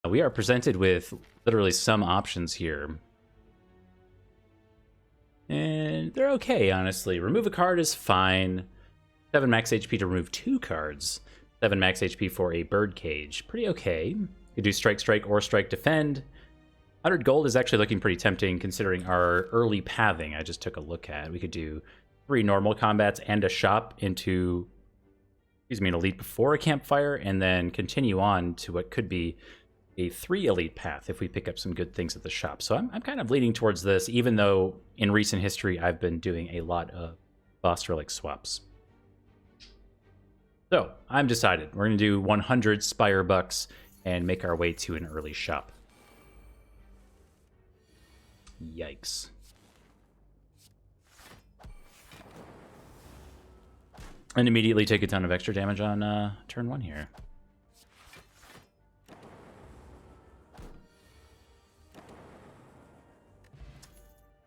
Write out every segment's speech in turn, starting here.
We are presented with literally some options here. And they're okay, honestly. Remove a card is fine. 7 max HP to remove 2 cards. 7 max HP for a birdcage. Pretty okay. You could do strike, strike, or strike, defend. 100 gold is actually looking pretty tempting considering our early pathing I just took a look at. We could do 3 normal combats and a shop into, an elite before a campfire, and then continue on to what could be a 3 elite path if we pick up some good things at the shop. So I'm kind of leaning towards this, even though in recent history I've been doing a lot of boss relic swaps. So I'm decided. We're going to do 100 Spire bucks and make our way to an early shop. Yikes. And immediately take a ton of extra damage on turn 1 here.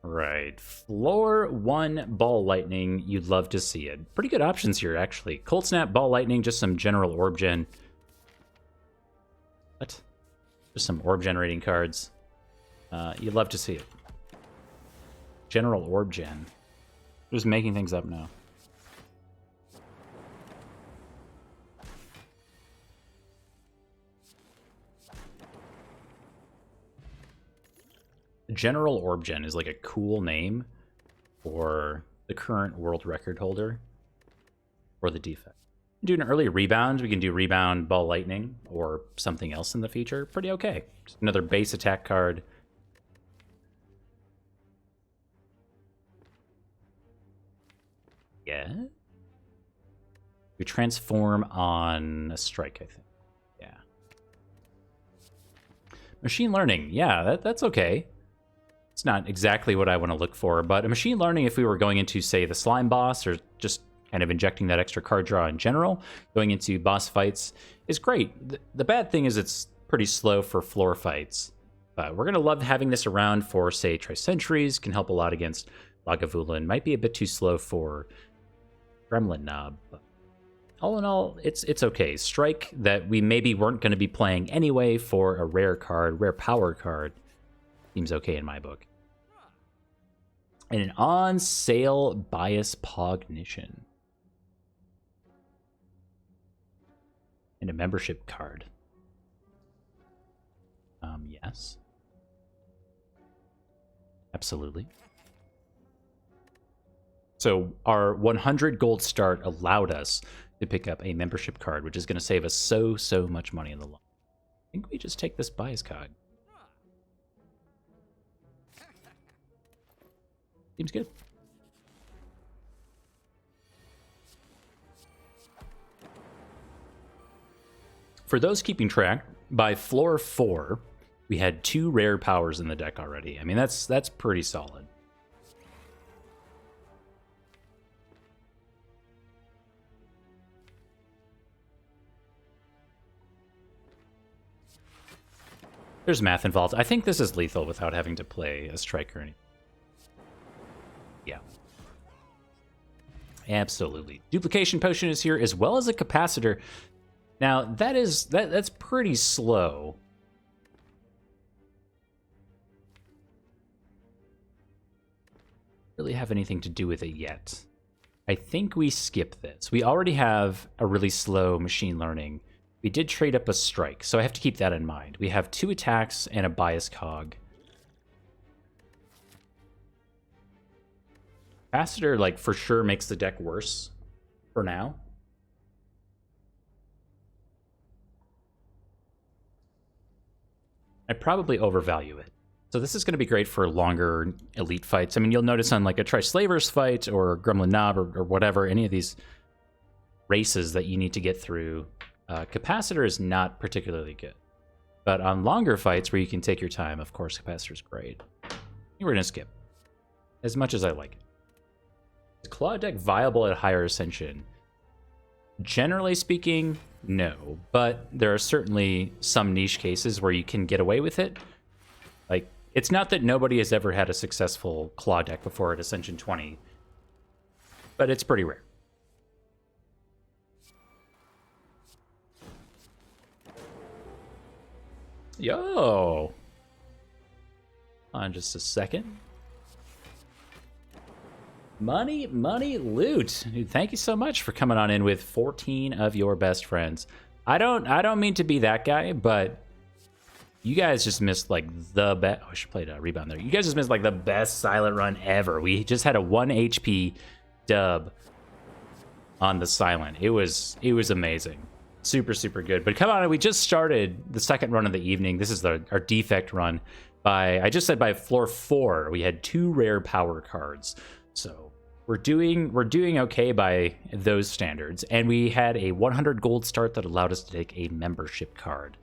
Right. Floor 1 Ball Lightning. You'd love to see it. Pretty good options here, actually. Cold Snap, Ball Lightning, just some general orb gen. What? Just some orb generating cards. You'd love to see it. General orb gen. Just making things up now. General orb gen is like a cool name for the current world record holder or the defect. Do an early rebound. We can do rebound ball lightning or something else in the feature. Pretty okay. Just another base attack card. Yeah. We transform on a strike, I think. Yeah. Machine learning. Yeah, that's okay. It's not exactly what I want to look for, but a machine learning, if we were going into, say, the slime boss, or just kind of injecting that extra card draw in general, going into boss fights, is great. The bad thing is it's pretty slow for floor fights. We're going to love having this around for, say, Tri-Centuries, can help a lot against Lagavulin. Might be a bit too slow for Gremlin Knob, but all in all, it's okay. Strike that we maybe weren't going to be playing anyway for a rare card, rare power card, seems okay in my book. And an on-sale bias Pognition. And a membership card. Yes. Absolutely. So our 100 gold start allowed us to pick up a membership card, which is going to save us so much money in the long run. I think we just take this bias cog. Seems good. For those keeping track, by floor 4, we had 2 rare powers in the deck already. I mean, that's pretty solid. There's math involved. I think this is lethal without having to play a strike or anything. Yeah. Absolutely. Duplication potion is here, as well as a capacitor. Now, that's pretty slow. Really have anything to do with it yet. I think we skip this. We already have a really slow machine learning. We did trade up a strike, so I have to keep that in mind. We have 2 attacks and a bias cog. Capacitor, like, for sure makes the deck worse for now. I probably overvalue it. So this is going to be great for longer elite fights. I mean, you'll notice on like a Tri-Slavers fight or Gremlin Knob or whatever, any of these races that you need to get through, Capacitor is not particularly good. But on longer fights where you can take your time, of course, Capacitor is great. We're going to skip, as much as I like it. Is Claw deck viable at higher Ascension? Generally speaking, no. But there are certainly some niche cases where you can get away with it. Like, it's not that nobody has ever had a successful Claw deck before at Ascension 20, but it's pretty rare. Yo! On just a second. Money, loot. Dude, thank you so much for coming on in with 14 of your best friends. I don't mean to be that guy, but you guys just missed like the best. Oh, I should play a rebound there. You guys just missed like the best silent run ever. We just had a 1 HP dub on the silent. It was amazing. Super, super good. But come on, we just started the second run of the evening. This is our defect run. I just said by floor 4, we had 2 rare power cards. So we're doing okay by those standards. And we had a 100 gold start that allowed us to take a membership card.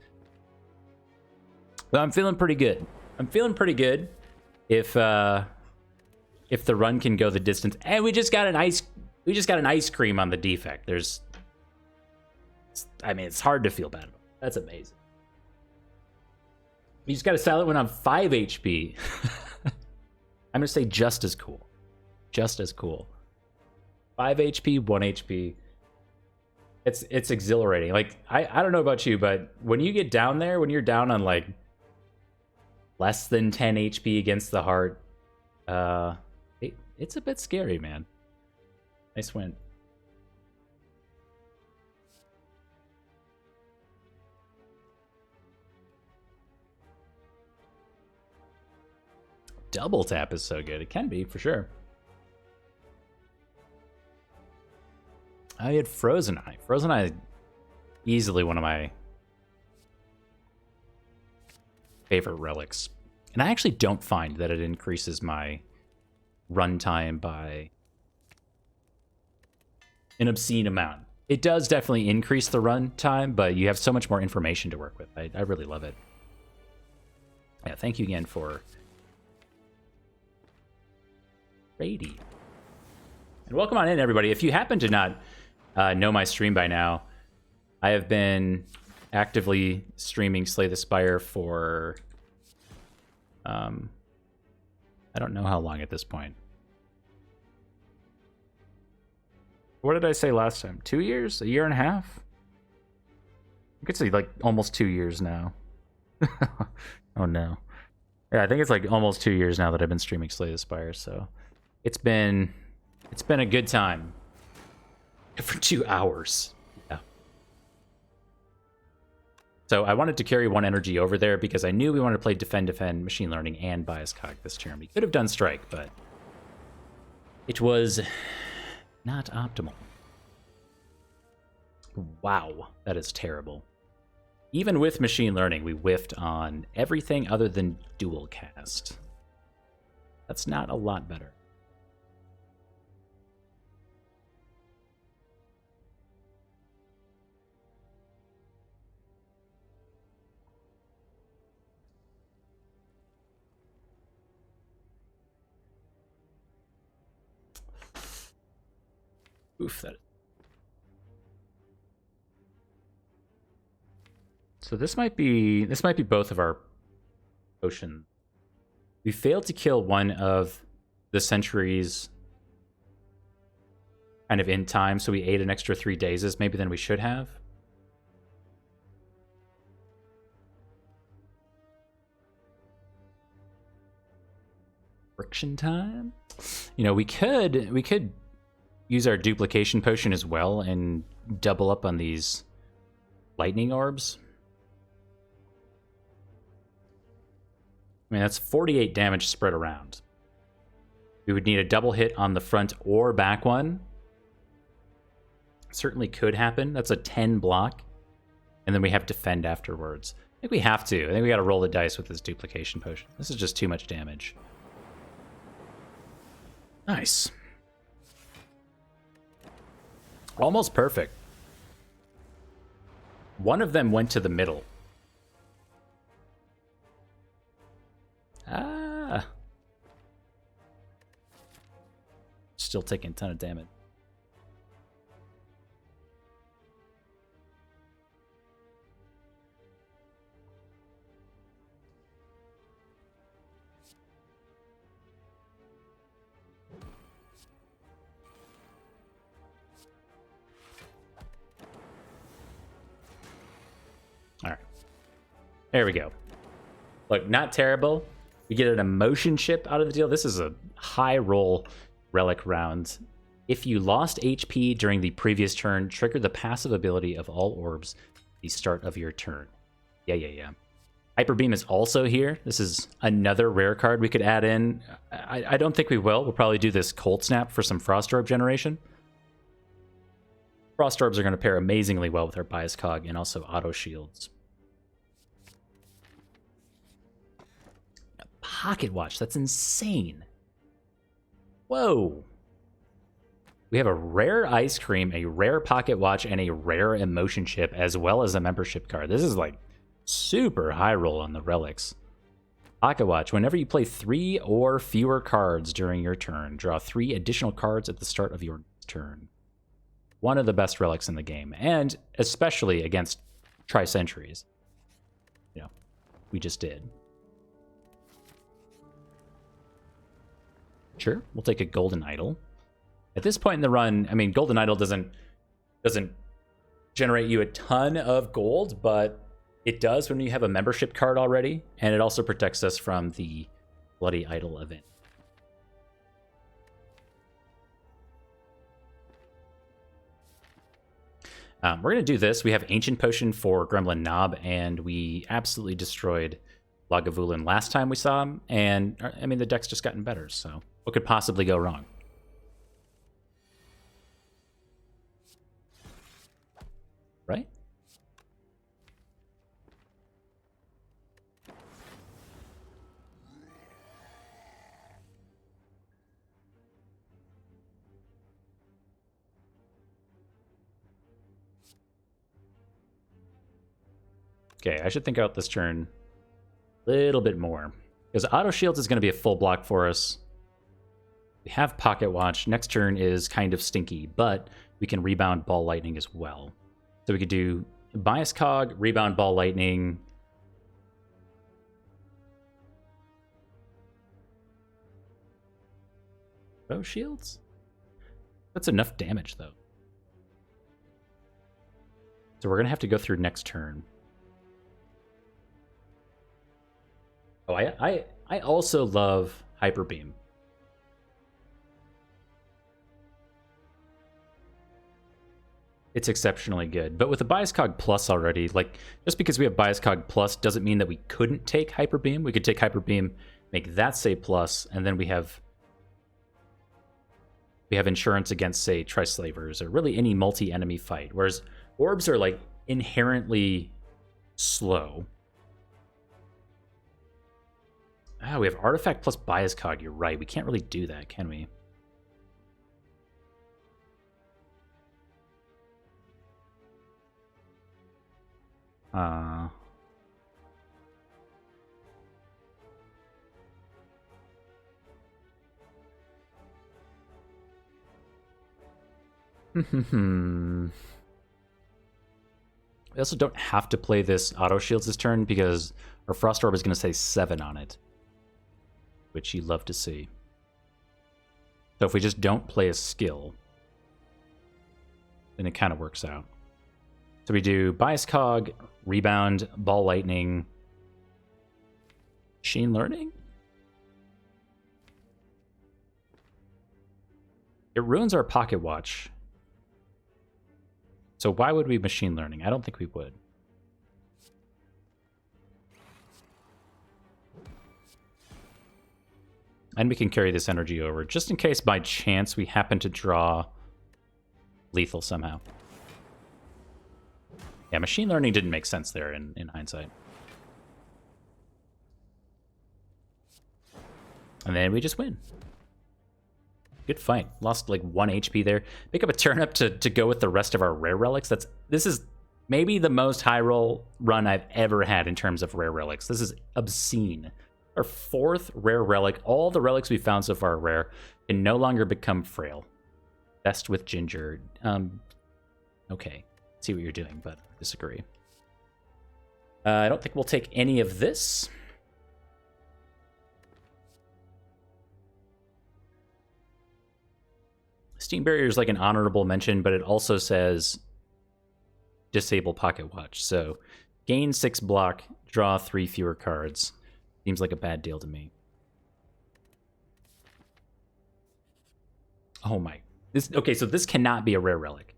But I'm feeling pretty good. I'm feeling pretty good if the run can go the distance. And we just got an ice cream on the defect. It's hard to feel bad about. That's amazing. You just got a silent one on 5 HP. I'm gonna say just as cool. Just as cool. 5 HP, 1 HP. It's exhilarating. Like I don't know about you, but when you get down there, when you're down on like less than 10 HP against the heart, it's a bit scary, man. Nice win. Double tap is so good. It can be, for sure. I had Frozen Eye. Frozen Eye, easily one of my favorite relics. And I actually don't find that it increases my runtime by an obscene amount. It does definitely increase the runtime, but you have so much more information to work with. I really love it. Yeah, thank you again for Brady. And welcome on in, everybody. If you happen to not know my stream by now, I have been actively streaming Slay the Spire for I don't know how long at this point. What did I say last time? 2 years? A year and a half? I could say like almost 2 years now. Oh no. Yeah, I think it's like almost 2 years now that I've been streaming Slay the Spire, so it's been a good time. For 2 hours. Yeah. So I wanted to carry 1 energy over there because I knew we wanted to play Defend, Machine Learning, and Bias Cog this turn. We could have done Strike, but it was not optimal. Wow, that is terrible. Even with Machine Learning, we whiffed on everything other than Dual Cast. That's not a lot better. Oof, that. So this might be both of our potions. We failed to kill one of the sentries kind of in time, so we ate an extra 3 dazes maybe than we should have. Friction time? You know, we could use our duplication potion as well and double up on these lightning orbs. I mean, that's 48 damage spread around. We would need a double hit on the front or back one. Certainly could happen. That's a 10 block. And then we have defend afterwards. I think we have to. I think we got to roll the dice with this duplication potion. This is just too much damage. Nice. Almost perfect. One of them went to the middle. Ah. Still taking a ton of damage. All right. There we go. Look, not terrible. We get an emotion chip out of the deal. This is a high roll relic round. If you lost HP during the previous turn, trigger the passive ability of all orbs at the start of your turn. Yeah. Hyper Beam is also here. This is another rare card we could add in. I don't think we will. We'll probably do this Cold Snap for some Frost Orb generation. Frost Orbs are going to pair amazingly well with our Bias Cog and also Auto Shields. A Pocket Watch, that's insane. Whoa. We have a rare Ice Cream, a rare Pocket Watch, and a rare Emotion Chip, as well as a membership card. This is like super high roll on the relics. Pocket Watch. Whenever you play 3 or fewer cards during your turn, draw 3 additional cards at the start of your turn. One of the best relics in the game, and especially against Tri-Centuries. You know, we just did. Sure, we'll take a Golden Idol. At this point in the run, I mean, Golden Idol doesn't generate you a ton of gold, but it does when you have a membership card already, and it also protects us from the Bloody Idol event. We're going to do this. We have Ancient Potion for Gremlin Knob, and we absolutely destroyed Lagavulin last time we saw him, and, I mean, the deck's just gotten better, so what could possibly go wrong? Right? Okay, I should think out this turn a little bit more. Because Auto Shields is going to be a full block for us. We have Pocket Watch. Next turn is kind of stinky, but we can rebound Ball Lightning as well. So we could do Bias Cog, rebound Ball Lightning. Bow Shields? That's enough damage, though. So we're going to have to go through next turn. Oh, I also love Hyper Beam. It's exceptionally good. But with the Bias Cog Plus already, like, just because we have Bias Cog Plus doesn't mean that we couldn't take Hyper Beam. We could take Hyper Beam, make that say Plus, and then we have insurance against, say, Tri-Slavers, or really any multi-enemy fight. Whereas Orbs are, like, inherently slow. Ah, we have Artifact plus Bias Cog. You're right. We can't really do that, can we? We also don't have to play this Auto Shields this turn because our Frost Orb is going to say 7 on it, which you love to see. So if we just don't play a skill, then it kind of works out. So we do Bias Cog, Rebound, Ball Lightning, Machine Learning? It ruins our Pocket Watch. So why would we Machine Learning? I don't think we would. And we can carry this energy over, just in case by chance we happen to draw lethal somehow. Yeah, Machine Learning didn't make sense there in hindsight. And then we just win. Good fight. Lost like 1 HP there. Pick up a turnip to go with the rest of our rare relics. This is maybe the most high roll run I've ever had in terms of rare relics. This is obscene. Our 4th rare relic. All the relics we found so far are rare. Can no longer become frail. Best with Ginger. Okay. See what you're doing, but I disagree. I don't think we'll take any of this. Steam Barrier is like an honorable mention, but it also says disable Pocket Watch. So gain 6 block, draw 3 fewer cards. Seems like a bad deal to me. Oh my. Okay, so this cannot be a rare relic.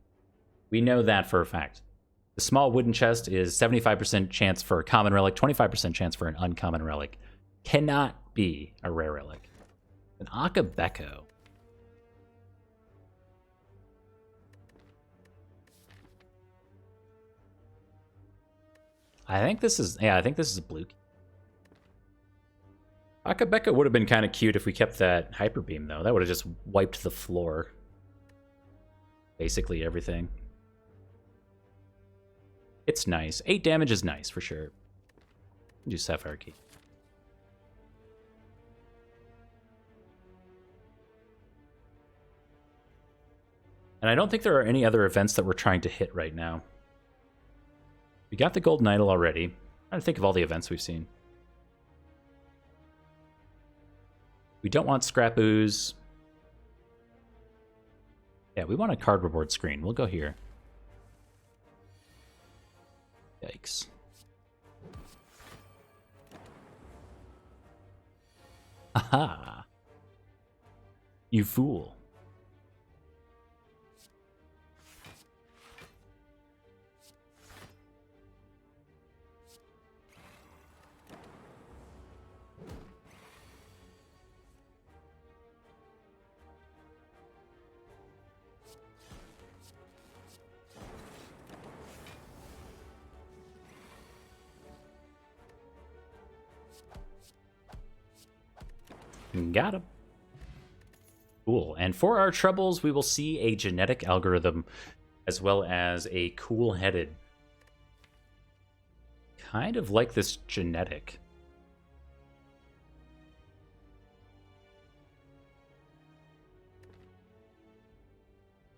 We know that for a fact. The small wooden chest is 75% chance for a common relic, 25% chance for an uncommon relic. Cannot be a rare relic. An Akabeko. I think this is a blue key. Akabeko would have been kind of cute if we kept that hyper beam, though. That would have just wiped the floor. Basically everything. It's nice. 8 damage is nice, for sure. Do Sapphire Key. And I don't think there are any other events that we're trying to hit right now. We got the Golden Idol already. I'm trying to think of all the events we've seen. We don't want Scrap Ooze. Yeah, we want a card reward screen. We'll go here. Yikes. Aha! You fool. Got him. Cool. And for our troubles, we will see a genetic algorithm as well as a cool-headed. Kind of like this genetic.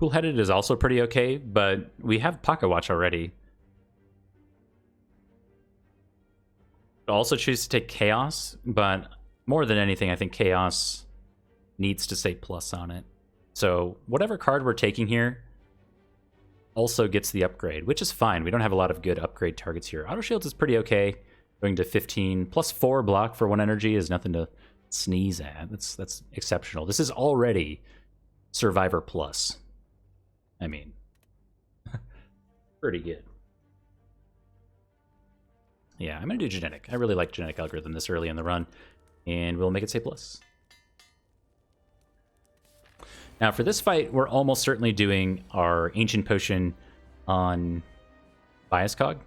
Cool-headed is also pretty okay, but we have Pocket Watch already. I'll also choose to take Chaos, but more than anything, I think Chaos needs to say plus on it. So whatever card we're taking here also gets the upgrade, which is fine. We don't have a lot of good upgrade targets here. Auto Shields is pretty okay. Going to 15 plus 4 block for 1 energy is nothing to sneeze at. That's exceptional. This is already Survivor Plus. I mean, pretty good. Yeah, I'm going to do Genetic. I really like Genetic Algorithm this early in the run. And we'll make it say plus. Now for this fight, we're almost certainly doing our Ancient Potion on Bias Cog.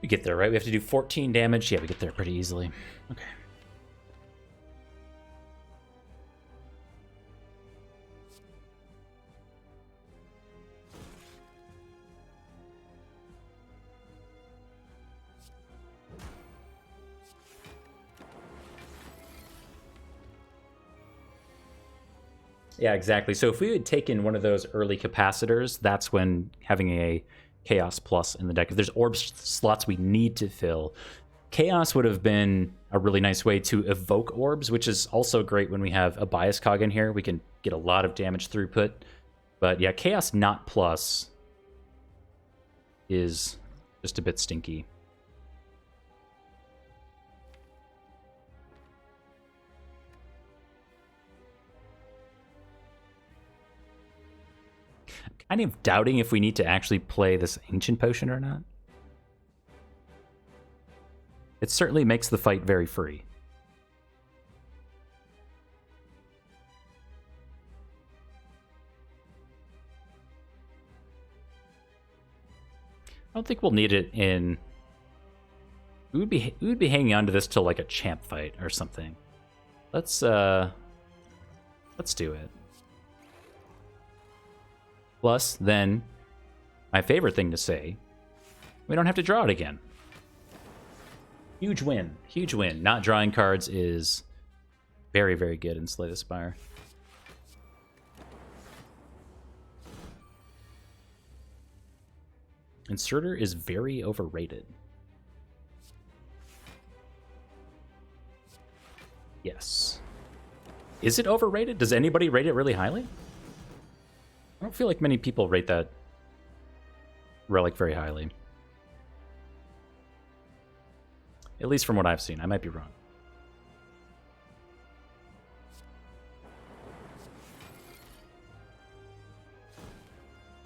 We get there, right? We have to do 14 damage. Yeah, we get there pretty easily. Okay. Yeah, exactly. So if we had taken one of those early capacitors, that's when having a Chaos Plus in the deck. If there's orb slots we need to fill, Chaos would have been a really nice way to evoke orbs, which is also great when we have a Bias Cog in here. We can get a lot of damage throughput. But yeah, Chaos not plus is just a bit stinky. Kind of doubting if we need to actually play this Ancient Potion or not. It certainly makes the fight very free. I don't think we'll need it in... We would be hanging on to this till like a champ fight or something. Let's do it. Plus, then, my favorite thing to say, we don't have to draw it again. Huge win. Huge win. Not drawing cards is very, very good in Slay the Spire. Inserter is very overrated. Yes. Is it overrated? Does anybody rate it really highly? I don't feel like many people rate that relic very highly. At least from what I've seen. I might be wrong.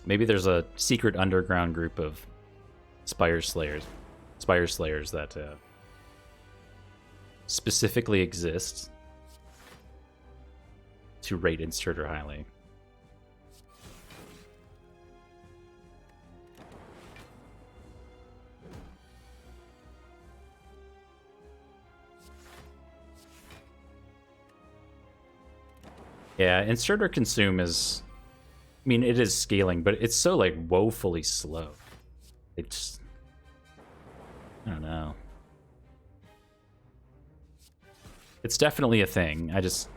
Maybe there's a secret underground group of Spire Slayers that specifically exist to rate Inserter highly. Yeah, Insert or Consume is... I mean, it is scaling, but it's so, like, woefully slow. It's... I don't know. It's definitely a thing. I just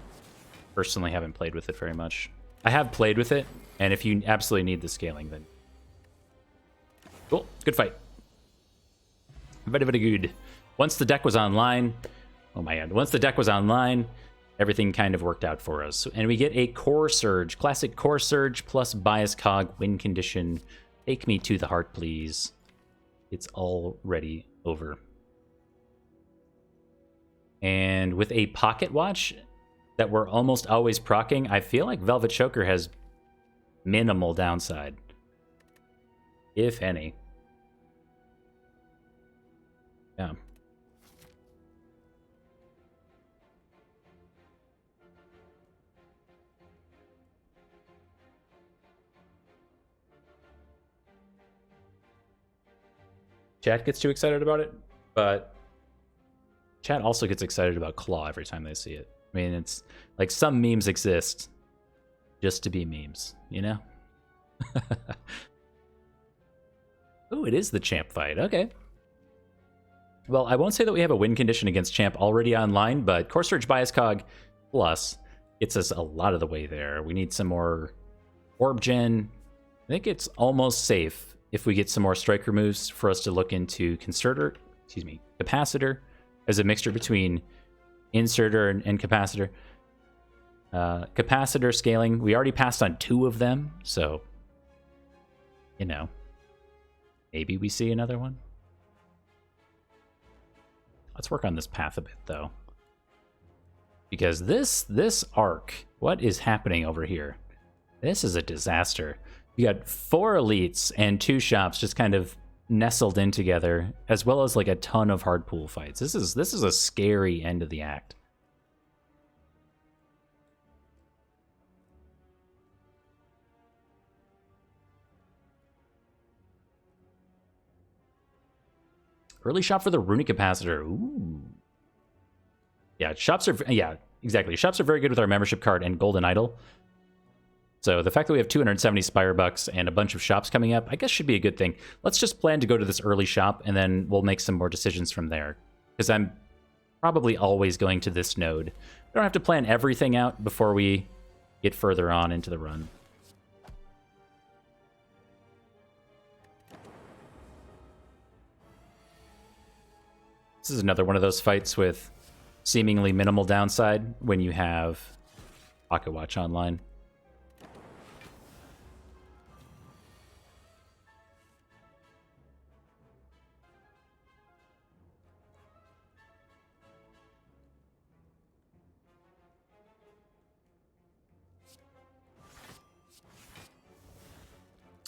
personally haven't played with it very much. I have played with it, and if you absolutely need the scaling, then... Cool. Good fight. Very, very good. Once the deck was online... Oh my god. Once the deck was online... everything kind of worked out for us. And we get a Core Surge. Classic Core Surge plus Bias Cog win condition. Take me to the heart, please. It's already over. And with a Pocket Watch that we're almost always proccing, I feel like Velvet Choker has minimal downside. If any. Yeah. Chat gets too excited about it, but chat also gets excited about Claw every time they see it. I mean, it's like some memes exist just to be memes, you know? Oh, it is the Champ fight. Okay. Well, I won't say that we have a win condition against Champ already online, but Core Surge Bias Cog plus gets us a lot of the way there. We need some more Orb Gen. I think it's almost safe if we get some more striker moves for us to look into Capacitor as a mixture between Inserter and Capacitor. Capacitor scaling, we already passed on 2 of them, so, you know, maybe we see another one. Let's work on this path a bit, though. Because this arc, what is happening over here? This is a disaster. You got 4 elites and 2 shops just kind of nestled in together, as well as like a ton of hard pool fights. This is a scary end of the act. Early shop for the Runic Capacitor. Ooh. Yeah, shops are... Yeah, exactly. Shops are very good with our membership card and Golden Idol. So the fact that we have 270 Spire Bucks and a bunch of shops coming up, I guess should be a good thing. Let's just plan to go to this early shop, and then we'll make some more decisions from there. Because I'm probably always going to this node. We don't have to plan everything out before we get further on into the run. This is another one of those fights with seemingly minimal downside when you have Pocket Watch online.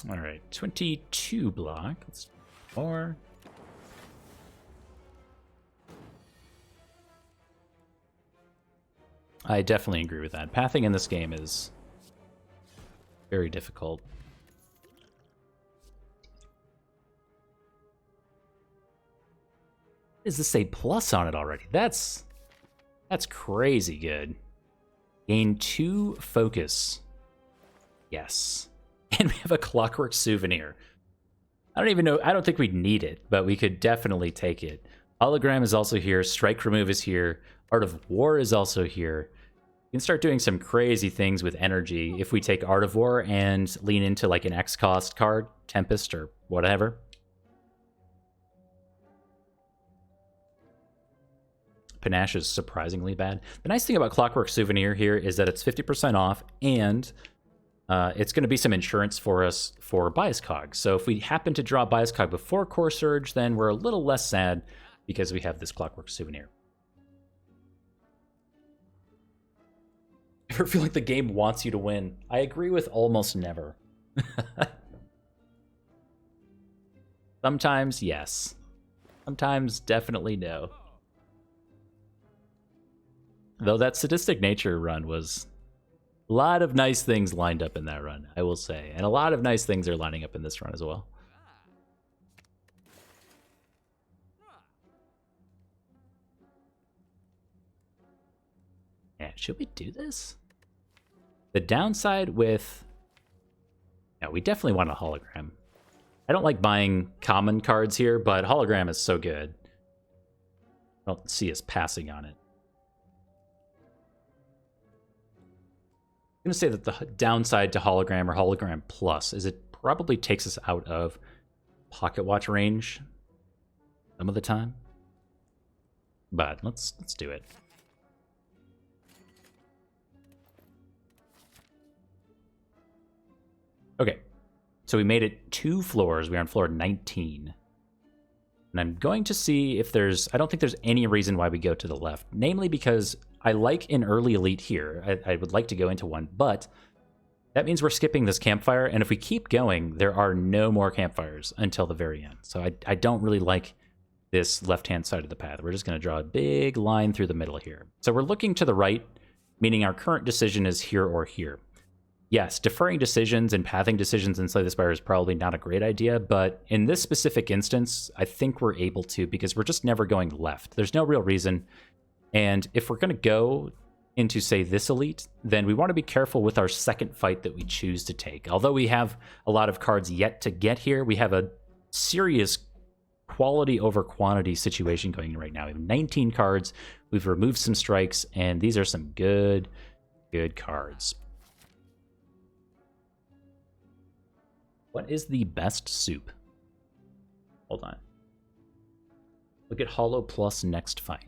All right, 22 block. Let's do more. I definitely agree with that. Pathing in this game is very difficult. Does this say plus on it already? That's crazy good. Gain 2 focus. Yes. And we have a Clockwork Souvenir. I don't even know. I don't think we'd need it, but we could definitely take it. Hologram is also here. Strike Remove is here. Art of War is also here. You can start doing some crazy things with energy if we take Art of War and lean into like an X cost card, Tempest or whatever. panache is surprisingly bad. The nice thing about Clockwork Souvenir here is that it's 50% off, and it's going to be some insurance for us for Bias Cog. So if we happen to draw Bias Cog before Core Surge, then we're a little less sad because we have this Clockwork Souvenir. Ever feel like the game wants you to win? I agree with almost never. Sometimes, yes. Sometimes, definitely no. Though that Sadistic Nature run was a lot of nice things lined up in that run, I will say. And a lot of nice things are lining up in this run as well. Yeah, should we do this? The downside with... Yeah, we definitely want a hologram. I don't like buying common cards here, but hologram is so good. I don't see us passing on it. I'm going to say that the downside to hologram or hologram plus is it probably takes us out of pocket watch range some of the time. But let's do it. Okay, so we made it 2 floors. We're on floor 19. And I'm going to see if there's... I don't think there's any reason why we go to the left. Namely because I like an early elite here. I would like to go into one, but that means we're skipping this campfire. And if we keep going, there are no more campfires until the very end. So I don't really like this left-hand side of the path. We're just going to draw a big line through the middle here. So we're looking to the right, meaning our current decision is here or here. Yes, deferring decisions and pathing decisions in Slay the Spire is probably not a great idea, but in this specific instance, I think we're able to because we're just never going left. There's no real reason. And if we're going to go into, say, this elite, then we want to be careful with our second fight that we choose to take. Although we have a lot of cards yet to get here, we have a serious quality over quantity situation going right now. We have 19 cards, we've removed some strikes, and these are some good cards. What is the best soup? Hold on. Look at Holo plus next fight.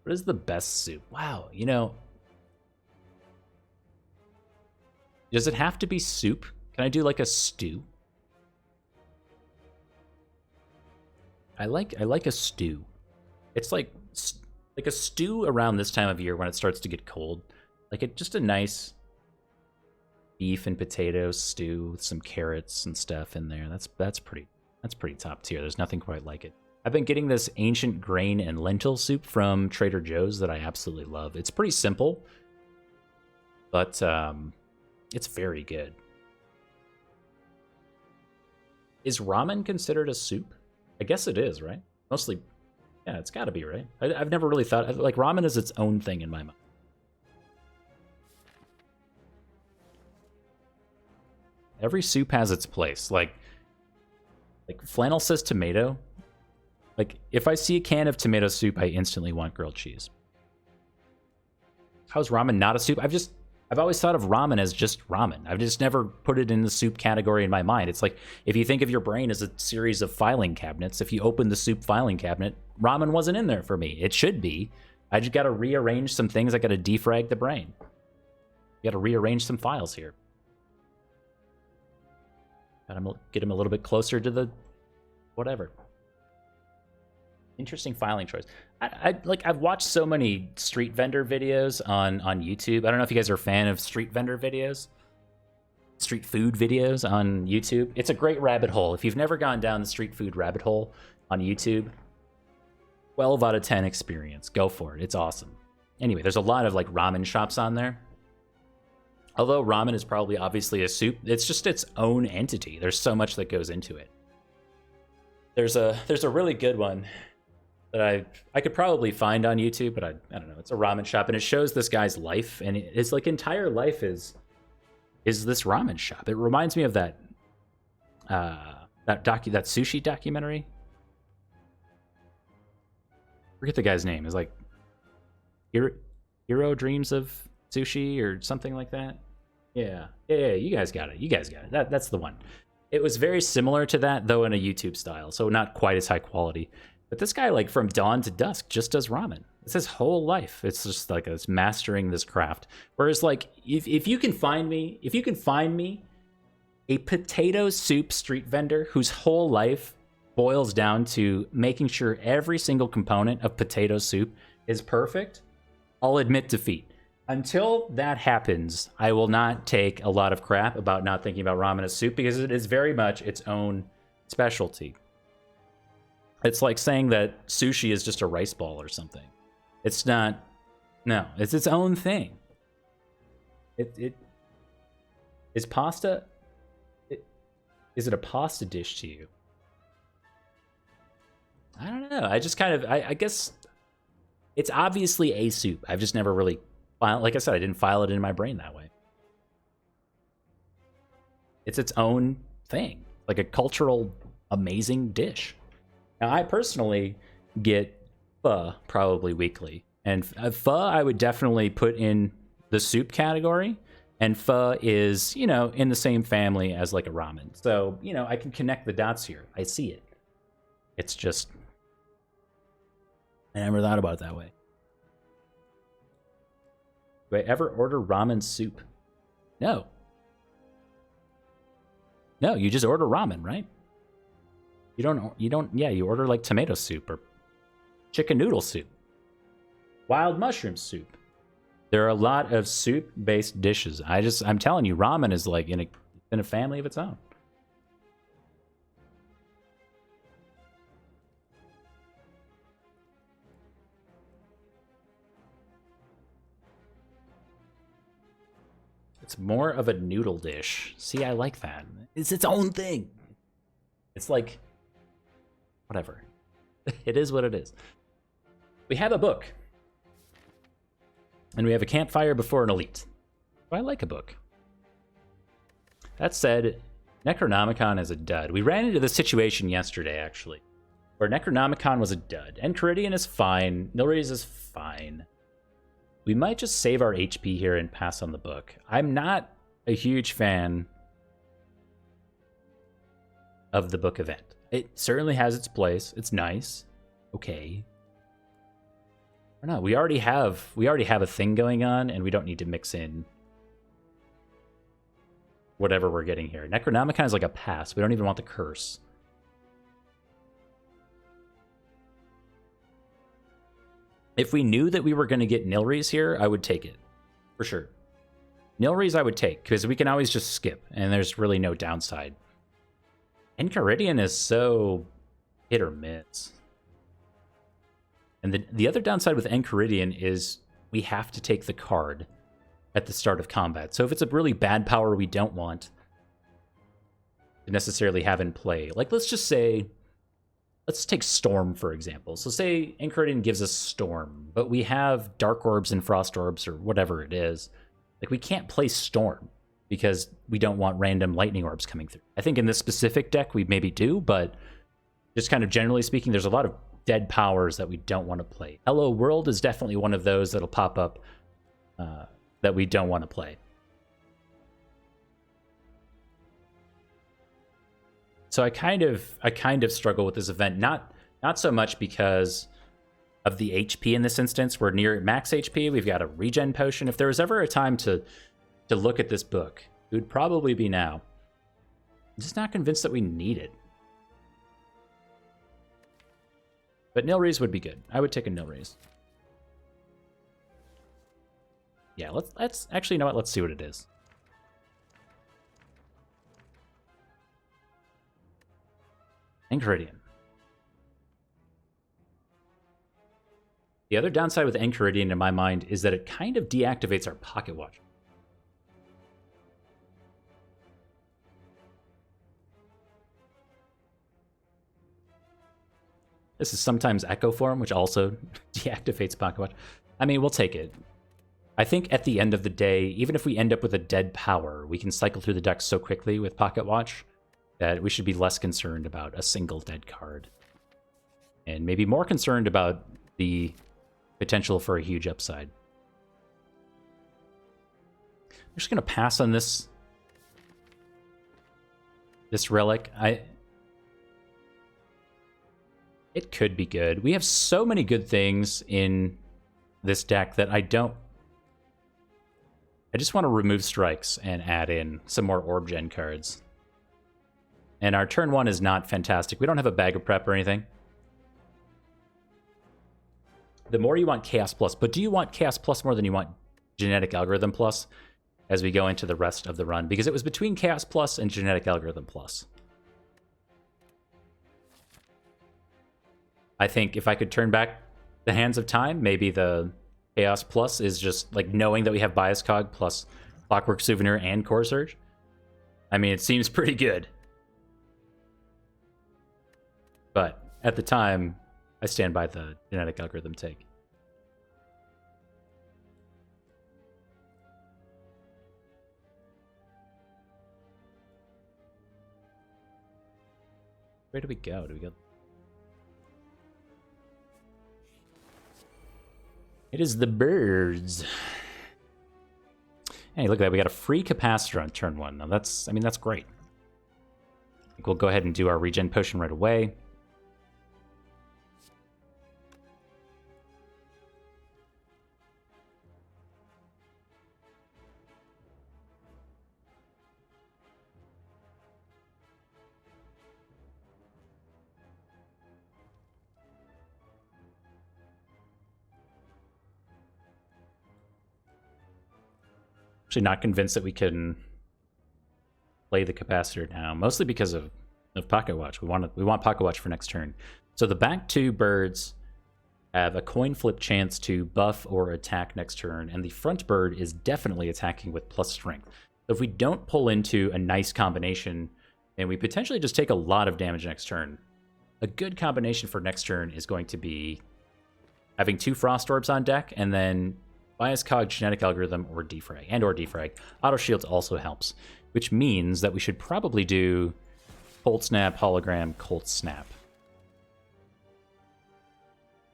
What is the best soup? Wow, you know... Does it have to be soup? Can I do like a stew? I like a stew. It's like a stew around this time of year when it starts to get cold. Like just a nice... beef and potatoes stew with some carrots and stuff in there. That's pretty top tier. There's nothing quite like it. I've been getting this ancient grain and lentil soup from Trader Joe's that I absolutely love. It's pretty simple, but it's very good. Is ramen considered a soup? I guess it is, right? Mostly, yeah, it's got to be, right? I've never really thought like ramen is its own thing in my mind. Every soup has its place. Like Flannel says tomato. Like, if I see a can of tomato soup, I instantly want grilled cheese. How's ramen not a soup? I've always thought of ramen as just ramen. I've just never put it in the soup category in my mind. It's like, if you think of your brain as a series of filing cabinets, if you open the soup filing cabinet, ramen wasn't in there for me. It should be. I just got to rearrange some things. I got to defrag the brain. You got to rearrange some files here. Gotta get him a little bit closer to the whatever. Interesting filing choice. I've watched so many street vendor videos on YouTube. I don't know if you guys are a fan of street vendor videos. Street food videos on YouTube. It's a great rabbit hole. If you've never gone down the street food rabbit hole on YouTube, 12 out of 10 experience. Go for it. It's awesome. Anyway, there's a lot of like ramen shops on there. Although ramen is probably obviously a soup, it's just its own entity. There's so much that goes into it. There's a really good one that I could probably find on YouTube, but I don't know. It's a ramen shop, and it shows this guy's life, and his like entire life is this ramen shop. It reminds me of that that sushi documentary. I forget the guy's name. It's like Hero Dreams of Sushi or something like that. Yeah, you guys got it. That's the one. It was very similar to that, though in a YouTube style, so not quite as high quality. But this guy, like, from dawn to dusk, just does ramen. It's his whole life. It's just like it's mastering this craft. Whereas, like, if you can find me a potato soup street vendor whose whole life boils down to making sure every single component of potato soup is perfect, I'll admit defeat. Until that happens, I will not take a lot of crap about not thinking about ramen as soup, because it is very much its own specialty. It's like saying that sushi is just a rice ball or something. It's not. No, it's its own thing. It is pasta. Is it a pasta dish to you? I don't know. I just kind of. I guess it's obviously a soup. I've just never really. Like I said, I didn't file it in my brain that way. It's its own thing, like a cultural, amazing dish. Now, I personally get pho probably weekly. And pho I would definitely put in the soup category. And pho is, you know, in the same family as like a ramen. So, you know, I can connect the dots here. I see it. It's just, I never thought about it that way. Do I ever order ramen soup? No. No, you just order ramen, right? You don't, yeah, you order like tomato soup or chicken noodle soup, wild mushroom soup. There are a lot of soup-based dishes. I'm telling you, ramen is like in a family of its own. It's more of a noodle dish. See, I like that. It's its own thing. It's like, whatever. It is what it is. We have a book. And we have a campfire before an elite. I like a book. That said, Necronomicon is a dud. We ran into this situation yesterday, actually, where Necronomicon was a dud. Enchiridion is fine. Nilrys is fine. We might just save our HP here and pass on the book. I'm not a huge fan of the book event. It certainly has its place. It's nice. Okay. Or not. We already have a thing going on, and we don't need to mix in whatever we're getting here. Necronomicon is like a pass. We don't even want the curse. If we knew that we were going to get Nilrys here, I would take it. For sure. Nilrys I would take, because we can always just skip, and there's really no downside. Enchiridion is so hit or miss. And the other downside with Enchiridion is we have to take the card at the start of combat. So if it's a really bad power we don't want to necessarily have in play, like let's just say, let's take Storm, for example. So say Enchiridion gives us Storm, but we have Dark Orbs and Frost Orbs or whatever it is. Like, we can't play Storm because we don't want random Lightning Orbs coming through. I think in this specific deck we maybe do, but just kind of generally speaking, there's a lot of dead powers that we don't want to play. Hello World is definitely one of those that'll pop up that we don't want to play. So I kind of struggle with this event, not so much because of the HP in this instance. We're near max HP. We've got a regen potion. If there was ever a time to look at this book, it would probably be now. I'm just not convinced that we need it. But Nilrys would be good. I would take a Nilrys. Yeah, let's actually, you know what? Let's see what it is. Enchiridion. The other downside with Enchiridion in my mind is that it kind of deactivates our pocket watch. This is sometimes Echo Form, which also deactivates pocket watch. I mean, we'll take it. I think at the end of the day, even if we end up with a dead power, we can cycle through the deck so quickly with pocket watch that we should be less concerned about a single dead card. And maybe more concerned about the potential for a huge upside. I'm just going to pass on this relic. It could be good. We have so many good things in this deck that I just want to remove strikes and add in some more orb gen cards. And our turn 1 is not fantastic. We don't have a bag of prep or anything. The more you want Chaos Plus, but do you want Chaos Plus more than you want Genetic Algorithm Plus as we go into the rest of the run? Because it was between Chaos Plus and Genetic Algorithm Plus. I think if I could turn back the hands of time, maybe the Chaos Plus is just like knowing that we have Bias Cog plus Clockwork Souvenir and Core Surge. I mean, it seems pretty good. But at the time, I stand by the Genetic Algorithm take. Where do we go? Do we go? It is the birds. Hey, look at that. We got a free capacitor on turn 1. Now that's, I mean, that's great. I think we'll go ahead and do our regen potion right away. Actually not convinced that we can play the capacitor now, mostly because of Pocket Watch. We want Pocket Watch for next turn. So the back 2 birds have a coin flip chance to buff or attack next turn, and the front bird is definitely attacking with plus strength. So if we don't pull into a nice combination, then we potentially just take a lot of damage next turn. A good combination for next turn is going to be having 2 Frost Orbs on deck, and then Bias Cog, Genetic Algorithm, or Defrag. Or Defrag. Auto Shields also helps, which means that we should probably do Cold Snap, Hologram, Cold Snap.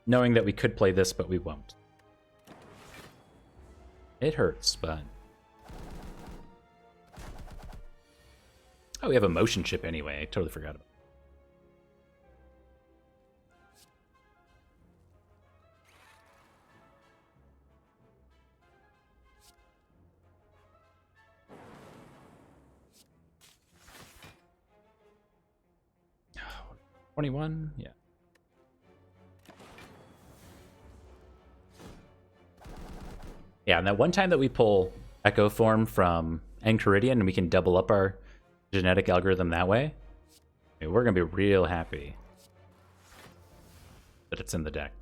Knowing that we could play this, but we won't. It hurts, but... Oh, we have a motion chip anyway. I totally forgot about it. Oh, 21? Yeah. Yeah, and that one time that we pull Echo Form from Enchiridion and we can double up our genetic algorithm that way, I mean, we're going to be real happy that it's in the deck.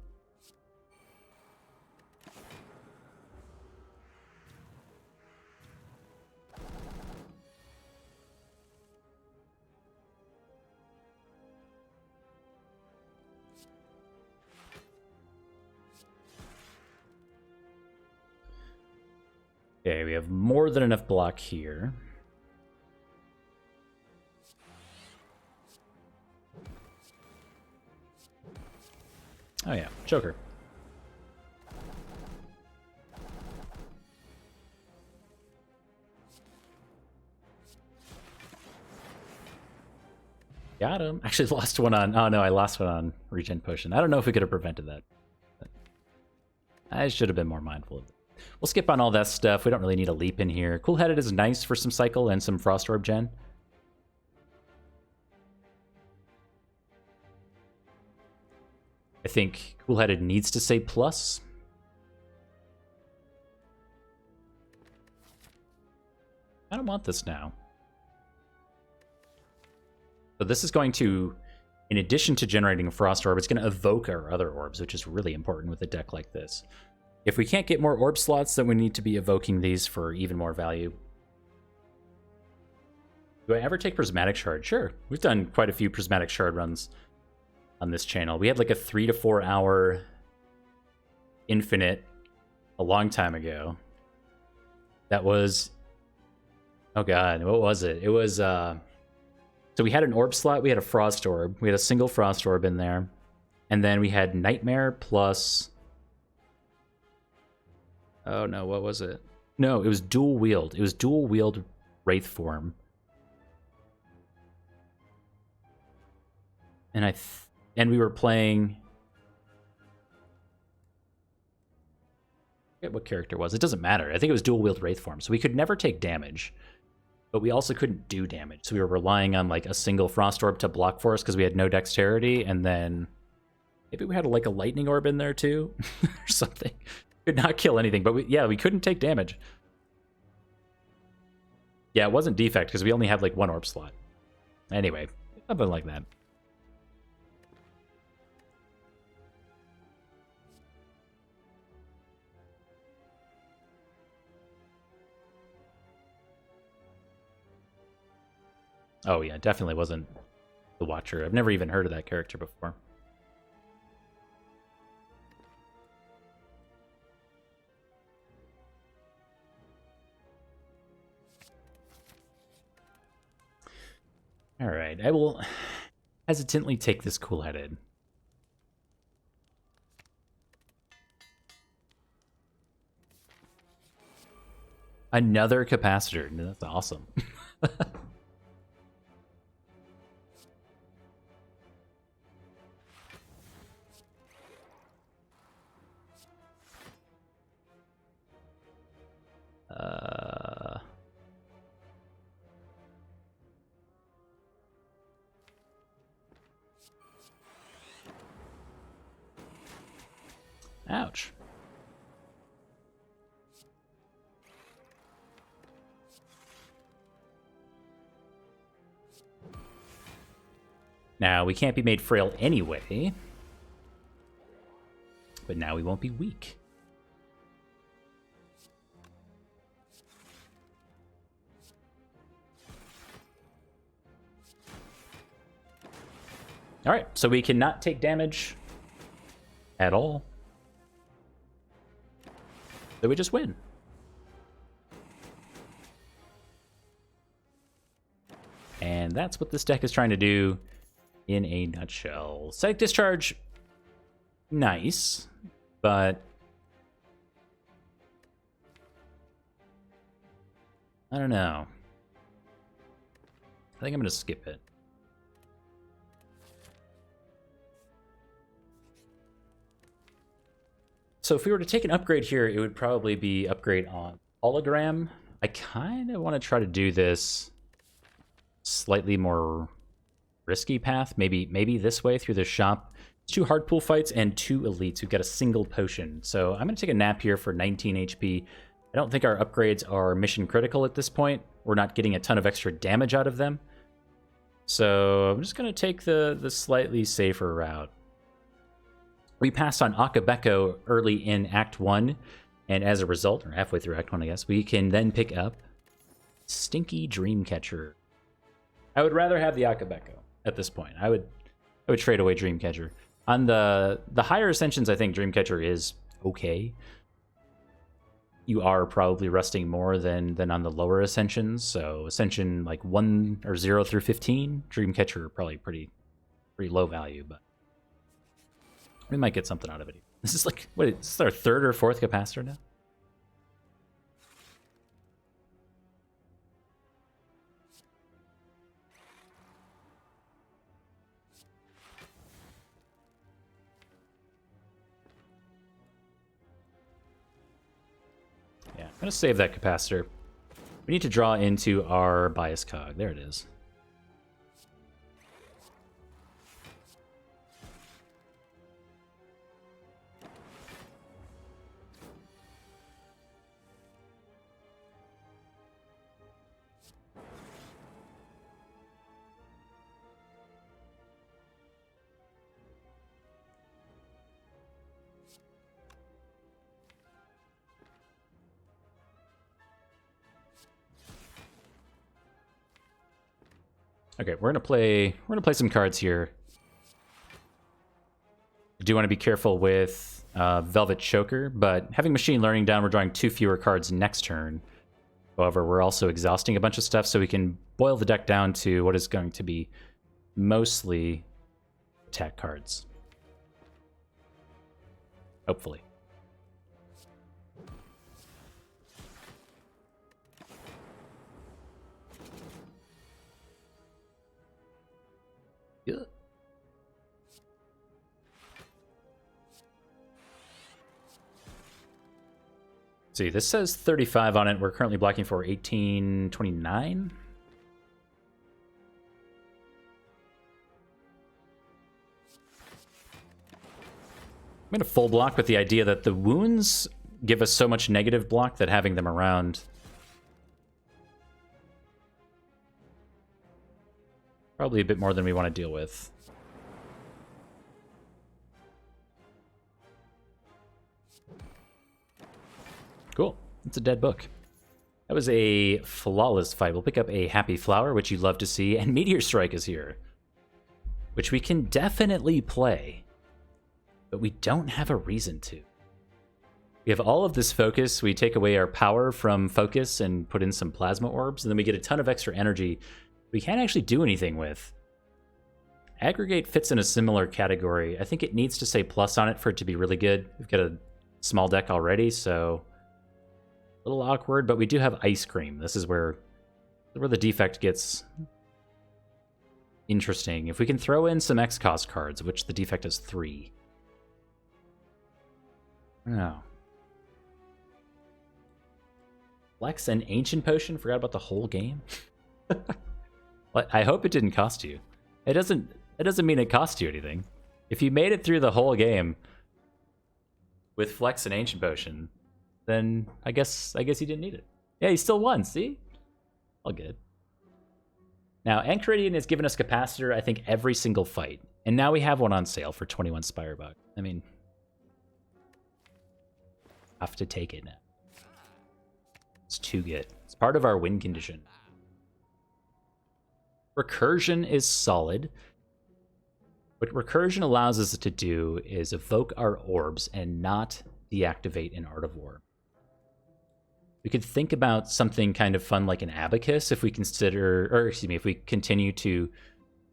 Okay, we have more than enough block here. Oh yeah, Joker. Got him. Actually lost one on... Oh no, I lost one on Regen Potion. I don't know if we could have prevented that. But I should have been more mindful of it. We'll skip on all that stuff. We don't really need a leap in here. Cool-Headed is nice for some cycle and some Frost Orb gen. I think Cool-Headed needs to say plus. I don't want this now. So this is going to, in addition to generating a Frost Orb, it's going to evoke our other orbs, which is really important with a deck like this. If we can't get more orb slots, then we need to be evoking these for even more value. Do I ever take Prismatic Shard? Sure. We've done quite a few Prismatic Shard runs on this channel. We had like a 3 to 4 hour infinite a long time ago. That was... Oh god, what was it? It was... So we had an orb slot, we had a Frost Orb. We had a single Frost Orb in there. And then we had Nightmare plus... Oh no, what was it? No, it was dual wield. It was dual wield Wraith form. And I and we were playing... I forget what character it was. It doesn't matter. I think it was dual-wield Wraith form, so we could never take damage. But we also couldn't do damage, so we were relying on like a single Frost Orb to block for us because we had no dexterity, and then maybe we had like a Lightning Orb in there too, or something. Could not kill anything, but we couldn't take damage. Yeah, it wasn't Defect because we only had like one Orb slot. Anyway, something like that. Oh yeah, definitely wasn't the Watcher. I've never even heard of that character before. All right, I will hesitantly take this cool-headed. Another capacitor. That's awesome. Ouch. Now, we can't be made frail anyway, but now we won't be weak. All right, so we cannot take damage at all. So we just win. And that's what this deck is trying to do in a nutshell. Static Discharge, nice, but I don't know. I think I'm going to skip it. So if we were to take an upgrade here, it would probably be upgrade on Hologram. I kind of want to try to do this slightly more risky path. Maybe this way through the shop. It's 2 hard pool fights and 2 elites who get a single potion. So I'm going to take a nap here for 19 HP. I don't think our upgrades are mission critical at this point. We're not getting a ton of extra damage out of them. So I'm just going to take the slightly safer route. We passed on Akabeko early in Act 1, and as a result, or halfway through Act 1, I guess, we can then pick up Stinky Dreamcatcher. I would rather have the Akabeko at this point. I would trade away Dreamcatcher. On the higher Ascensions, I think Dreamcatcher is okay. You are probably resting more than on the lower Ascensions, so Ascension like 1 or 0 through 15, Dreamcatcher probably pretty low value, but we might get something out of it. This is like, what, is this our 3rd or 4th capacitor now? Yeah, I'm going to save that capacitor. We need to draw into our bias cog. There it is. Okay, we're gonna play some cards here. I do want to be careful with Velvet Choker, but having Machine Learning down, we're drawing 2 fewer cards next turn. However, we're also exhausting a bunch of stuff, so we can boil the deck down to what is going to be mostly attack cards. Hopefully. Yeah. See, this says 35 on it. We're currently blocking for 1829. I'm going to full block with the idea that the wounds give us so much negative block that having them around probably a bit more than we want to deal with. Cool. It's a dead book. That was a flawless fight. We'll pick up a Happy Flower, which you'd love to see, and Meteor Strike is here, which we can definitely play, but we don't have a reason to. We have all of this focus. We take away our power from focus and put in some plasma orbs, and then we get a ton of extra energy we can't actually do anything with. Aggregate fits in a similar category. I think it needs to say plus on it for it to be really good. We've got a small deck already, so a little awkward, but we do have Ice Cream. This is where the Defect gets interesting. If we can throw in some X-Cost cards, which the Defect has 3. Oh. Flex and Ancient Potion? Forgot about the whole game? I hope it didn't cost you. It doesn't mean it cost you anything. If you made it through the whole game with Flex and Ancient Potion, then I guess you didn't need it. Yeah, you still won, see? All good. Now, Anchoridian has given us Capacitor, I think, every single fight. And now we have one on sale for 21 Spire bucks. I mean, have to take it now. It's too good. It's part of our win condition. Recursion is solid. What Recursion allows us to do is evoke our orbs and not deactivate an Art of War. We could think about something kind of fun like an Abacus if we if we continue to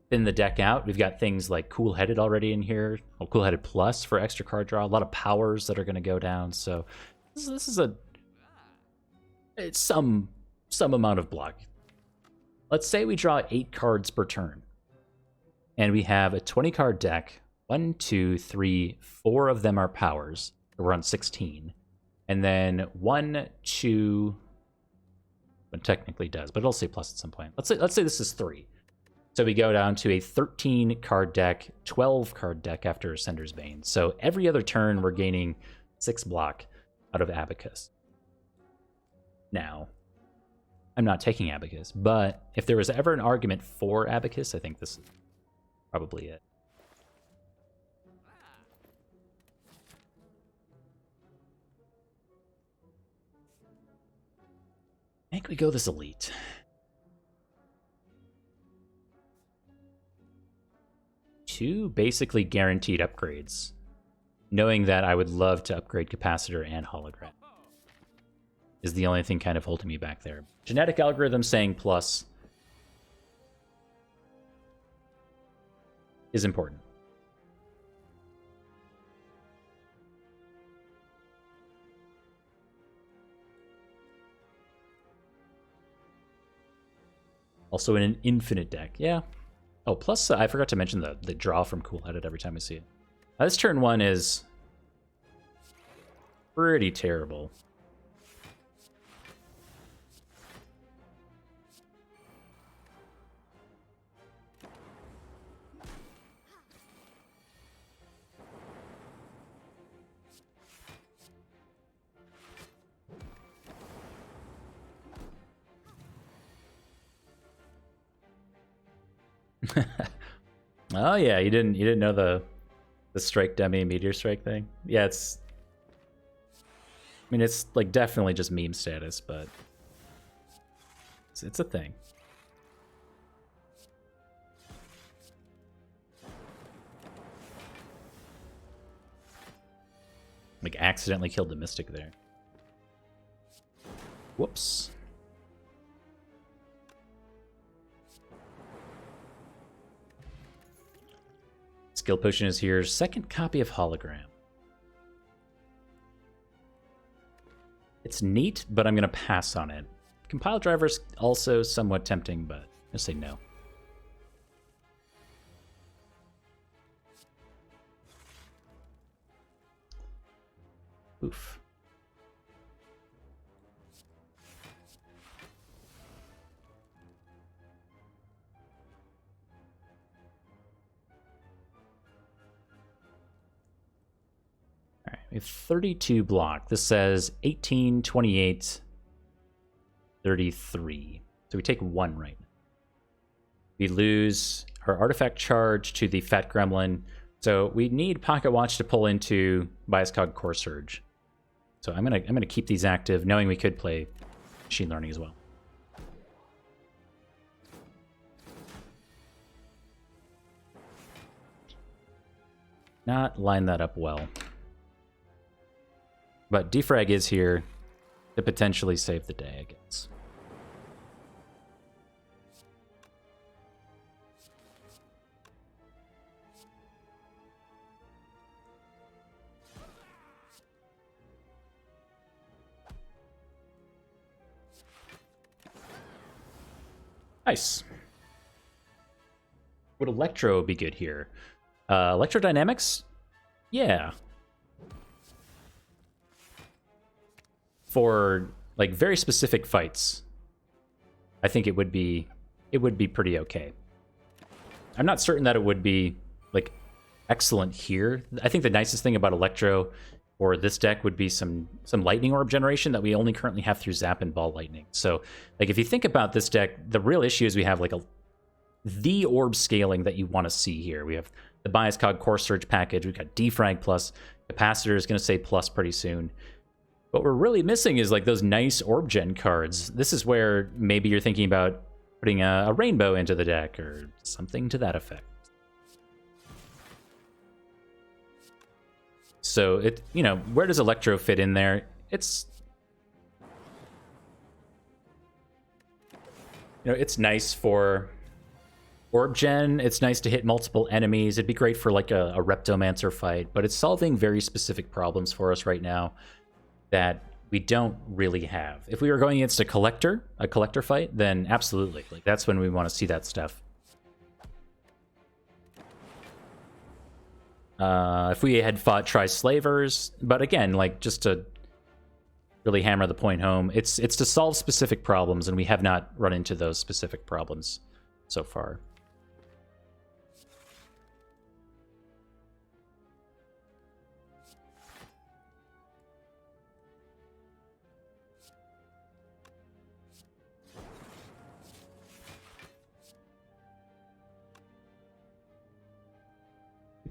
thin the deck out. We've got things like Cool-Headed already in here. Oh, Cool-Headed Plus for extra card draw. A lot of powers that are going to go down. So this is it's some amount of block. Let's say we draw 8 cards per turn. And we have a 20-card deck. 1, 2, 3, 4 of them are powers. We're on 16. And then 1, 2... It technically does, but it'll say plus at some point. Let's say this is 3. So we go down to a 13-card deck, 12-card deck after Ascender's Bane. So every other turn, we're gaining 6 block out of Abacus. Now, I'm not taking Abacus, but if there was ever an argument for Abacus, I think this is probably it. I think we go this Elite. Two basically guaranteed upgrades, knowing that I would love to upgrade Capacitor and Hologram is the only thing kind of holding me back there. Genetic algorithm saying plus is important. Also in an infinite deck, yeah. Oh, plus I forgot to mention the draw from Cool-Headed every time I see it. This turn 1 is pretty terrible. Oh yeah, you didn't know the strike dummy meteor strike thing? Yeah, it's like definitely just meme status, but it's a thing. Like accidentally killed the Mystic there. Whoops. Skill Potion is here. Second copy of Hologram. It's neat, but I'm going to pass on it. Compile Driver's also somewhat tempting, but I'm going to say no. Oof. We have 32 block. This says 18, 28, 33. So we take 1 right now. We lose our artifact charge to the Fat Gremlin. So we need Pocket Watch to pull into Biascog Core Surge. So I'm gonna keep these active, knowing we could play Machine Learning as well. Not line that up well. But Defrag is here to potentially save the day, I guess. Nice. Would Electro be good here? Electrodynamics? Yeah. For like very specific fights, I think it would be pretty okay. I'm not certain that it would be like excellent here. I think the nicest thing about Electro or this deck would be some lightning orb generation that we only currently have through Zap and Ball Lightning. So like if you think about this deck, the real issue is we have like the orb scaling that you want to see here. We have the Biascog Core Surge package. We've got Defrag plus. Capacitor is going to say plus pretty soon. What we're really missing is like those nice orb gen cards. This is where maybe you're thinking about putting a rainbow into the deck or something to that effect. So it, you know, where does Electro fit in there? It's, you know, it's nice for orb gen. It's nice to hit multiple enemies. It'd be great for like a Reptomancer fight, but it's solving very specific problems for us right now that we don't really have. If we were going against a collector fight, then absolutely. Like that's when we want to see that stuff. If we had fought Tri-Slavers, but again, like just to really hammer the point home, it's to solve specific problems, and we have not run into those specific problems so far.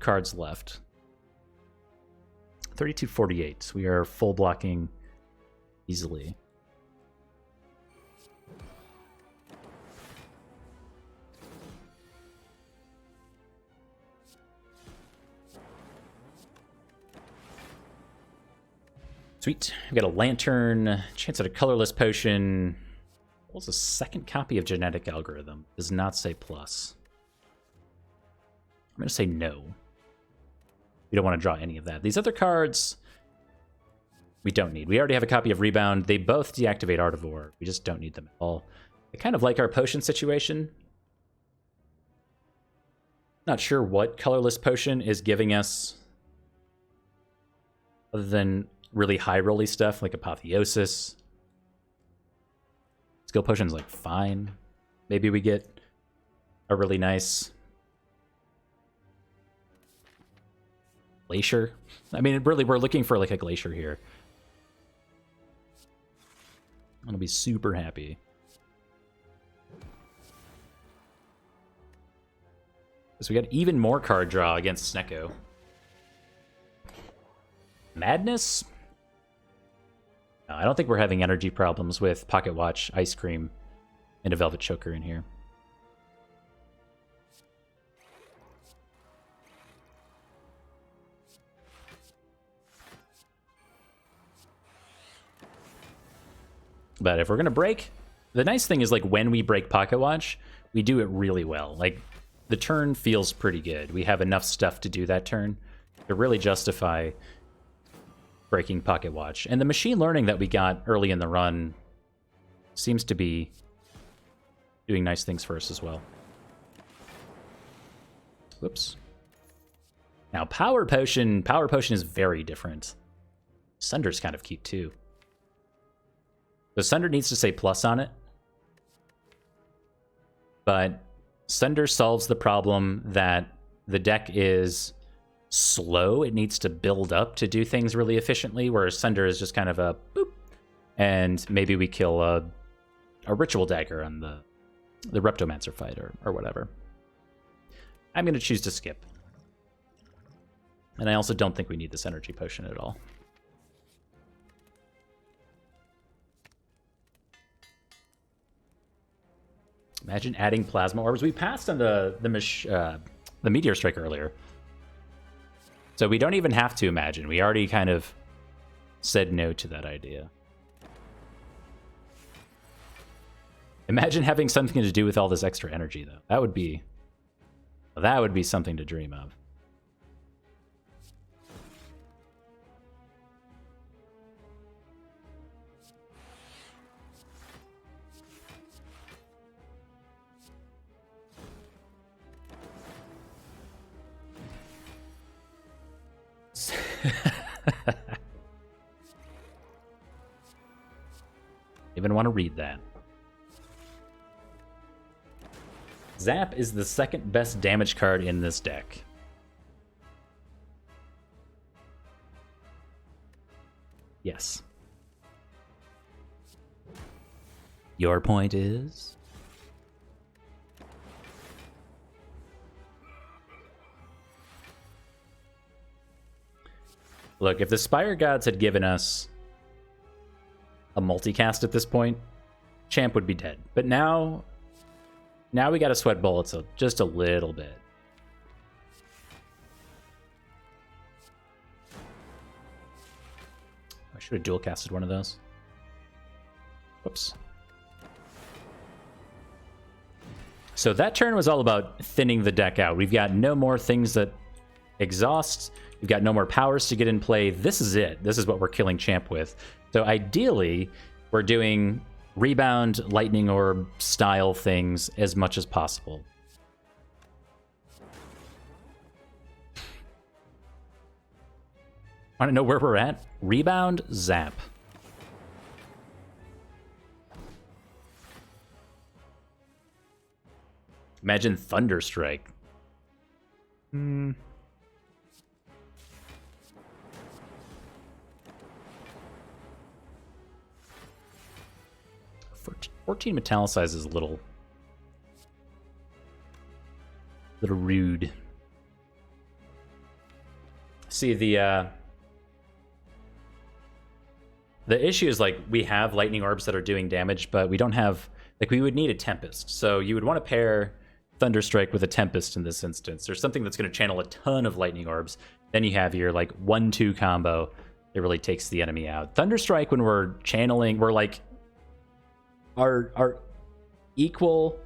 Cards left. 3248. We are full blocking easily. Sweet. We got a Lantern, chance at a colorless potion. What was the second copy of Genetic Algorithm? Does not say plus. I'm going to say no. We don't want to draw any of that. These other cards, we don't need. We already have a copy of Rebound. They both deactivate Art of War. We just don't need them at all. I kind of like our potion situation. Not sure what colorless potion is giving us other than really high rolly stuff like Apotheosis. Skill potion's like fine. Maybe we get a really nice Glacier. I mean, really, we're looking for like a Glacier here. I'm gonna be super happy. So we got even more card draw against Snecko. Madness? No, I don't think we're having energy problems with Pocket Watch, Ice Cream, and a Velvet Choker in here. But if we're going to break, the nice thing is like when we break Pocket Watch, we do it really well. Like the turn feels pretty good. We have enough stuff to do that turn to really justify breaking Pocket Watch. And the machine learning that we got early in the run seems to be doing nice things for us as well. Whoops. Now Power Potion is very different. Sunder's kind of cute too. So Sunder needs to say plus on it. But Sunder solves the problem that the deck is slow. It needs to build up to do things really efficiently, whereas Thunder is just kind of a boop. And maybe we kill a Ritual Dagger on the Reptomancer fight or whatever. I'm going to choose to skip. And I also don't think we need this energy potion at all. Imagine adding plasma orbs. We passed on the Meteor Strike earlier. So we don't even have to imagine. We already kind of said no to that idea. Imagine having something to do with all this extra energy, though. That would be something to dream of. Even want to read that. Zap is the second best damage card in this deck. Yes. Your point is? Look, if the Spire Gods had given us a multicast at this point, Champ would be dead. But now we gotta sweat bullets just a little bit. I should have dual casted one of those. Whoops. So that turn was all about thinning the deck out. We've got no more things that exhaust. We've got no more powers to get in play. This is it. This is what we're killing Champ with. So ideally, we're doing Rebound, Lightning Orb style things as much as possible. Want to know where we're at? Rebound, Zap. Imagine Thunderstrike. 14 Metallicize is a little rude. See, the issue is, like, we have lightning orbs that are doing damage, but we don't have, like, we would need a Tempest. So you would want to pair Thunderstrike with a Tempest in this instance, or something that's going to channel a ton of lightning orbs. Then you have your, like, 1-2 combo that really takes the enemy out. Thunderstrike, when we're channeling, we're like our equal,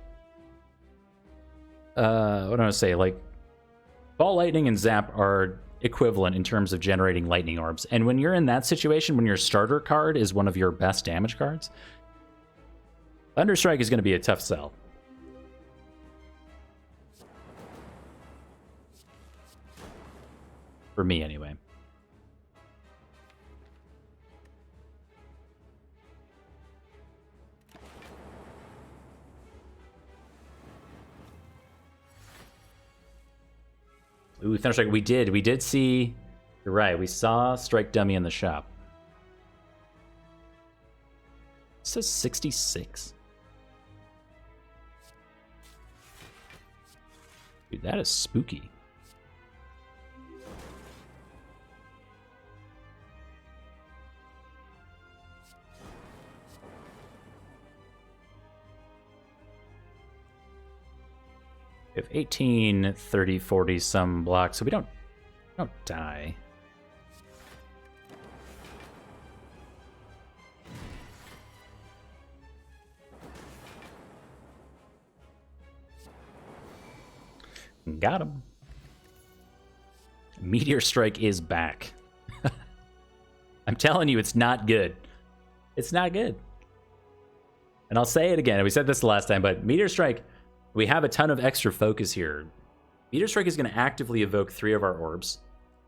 what do I say, like, Ball Lightning and Zap are equivalent in terms of generating lightning orbs. And when you're in that situation, when your starter card is one of your best damage cards, Thunderstrike is going to be a tough sell. For me, anyway. Ooh, Thunderstrike, we did see, you're right, we saw Strike Dummy in the shop. It says 66. Dude, that is spooky. We have 18, 30, 40 some blocks, so we don't die. Got him. Meteor Strike is back. I'm telling you, it's not good. It's not good. And I'll say it again. We said this the last time, but Meteor Strike, we have a ton of extra focus here. Meteor Strike is going to actively evoke 3 of our orbs.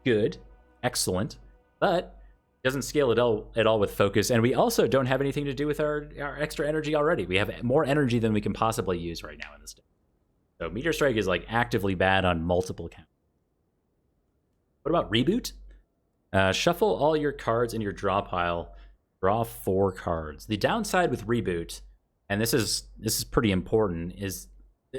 Good. Excellent. But it doesn't scale at all with focus. And we also don't have anything to do with our extra energy already. We have more energy than we can possibly use right now in this deck. So Meteor Strike is, like, actively bad on multiple counts. What about Reboot? Shuffle all your cards in your draw pile. Draw 4 cards. The downside with Reboot, and this is pretty important, is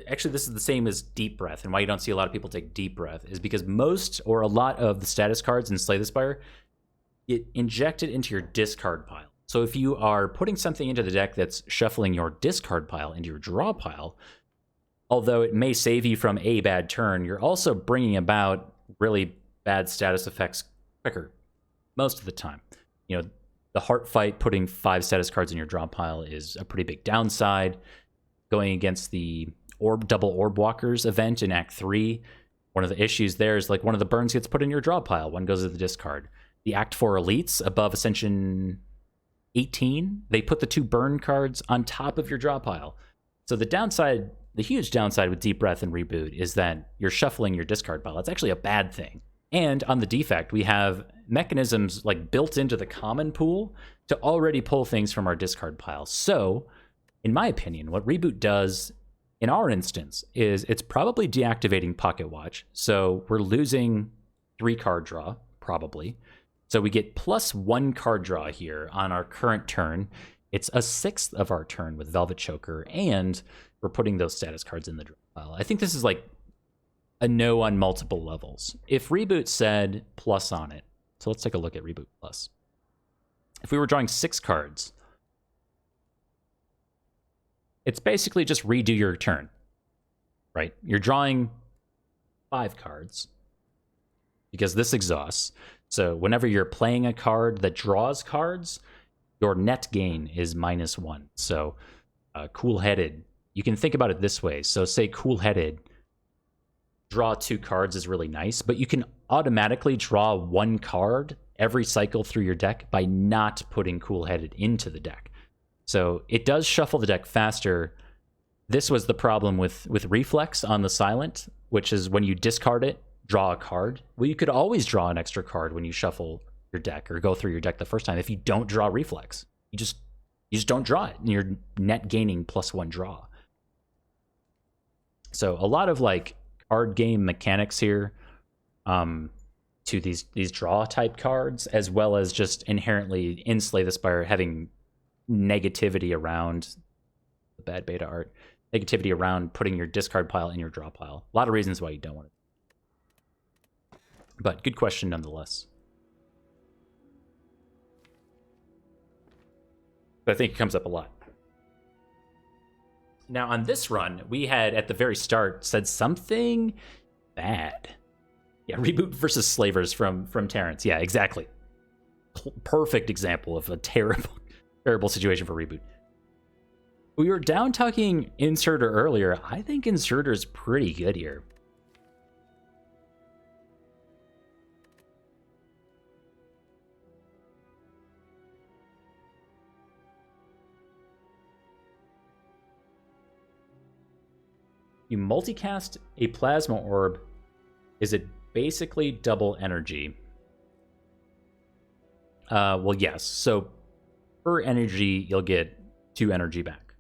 actually this is the same as Deep Breath, and why you don't see a lot of people take Deep Breath is because most or a lot of the status cards in Slay the Spire get injected into your discard pile. So if you are putting something into the deck that's shuffling your discard pile into your draw pile, although it may save you from a bad turn, you're also bringing about really bad status effects quicker most of the time. You know, the Heart Fight, putting 5 status cards in your draw pile is a pretty big downside. Going against the double Orb Walkers event in Act 3, one of the issues there is like one of the burns gets put in your draw pile, one goes to the discard. The Act 4 Elites above Ascension 18, they put the 2 burn cards on top of your draw pile. So the downside, the huge downside with Deep Breath and Reboot is that you're shuffling your discard pile. That's actually a bad thing. And on the Defect, we have mechanisms like built into the common pool to already pull things from our discard pile. So, in my opinion, what Reboot does in our instance is it's probably deactivating Pocket Watch. So we're losing 3 card draw, probably. So we get +1 card draw here on our current turn. It's a 1/6 of our turn with Velvet Choker, and we're putting those status cards in the draw pile. I think this is like a no on multiple levels. If Reboot said plus on it, so let's take a look at Reboot plus. If we were drawing 6 cards, it's basically just redo your turn, right? You're drawing 5 cards because this exhausts. So whenever you're playing a card that draws cards, your net gain is -1. So Cool-Headed, you can think about it this way. So say Cool-Headed, draw 2 cards is really nice, but you can automatically draw 1 card every cycle through your deck by not putting Cool-Headed into the deck. So it does shuffle the deck faster. This was the problem with Reflex on the Silent, which is when you discard it, draw a card. Well, you could always draw an extra card when you shuffle your deck or go through your deck the first time. If you don't draw Reflex, you just don't draw it, and you're net gaining +1 draw. So a lot of like card game mechanics here to these draw type cards, as well as just inherently in Slay the Spire having negativity around the bad beta art, negativity around putting your discard pile in your draw pile. A lot of reasons why you don't want it. But good question nonetheless. But I think it comes up a lot. Now on this run, we had at the very start said something bad. Yeah, Reboot versus Slavers from Terrence. Yeah, exactly. Perfect example of a terrible situation for Reboot. We were down talking Inserter earlier. I think Inserter's pretty good here. You multicast a Plasma Orb. Is it basically double energy? Well, yes. So per energy, you'll get 2 energy back.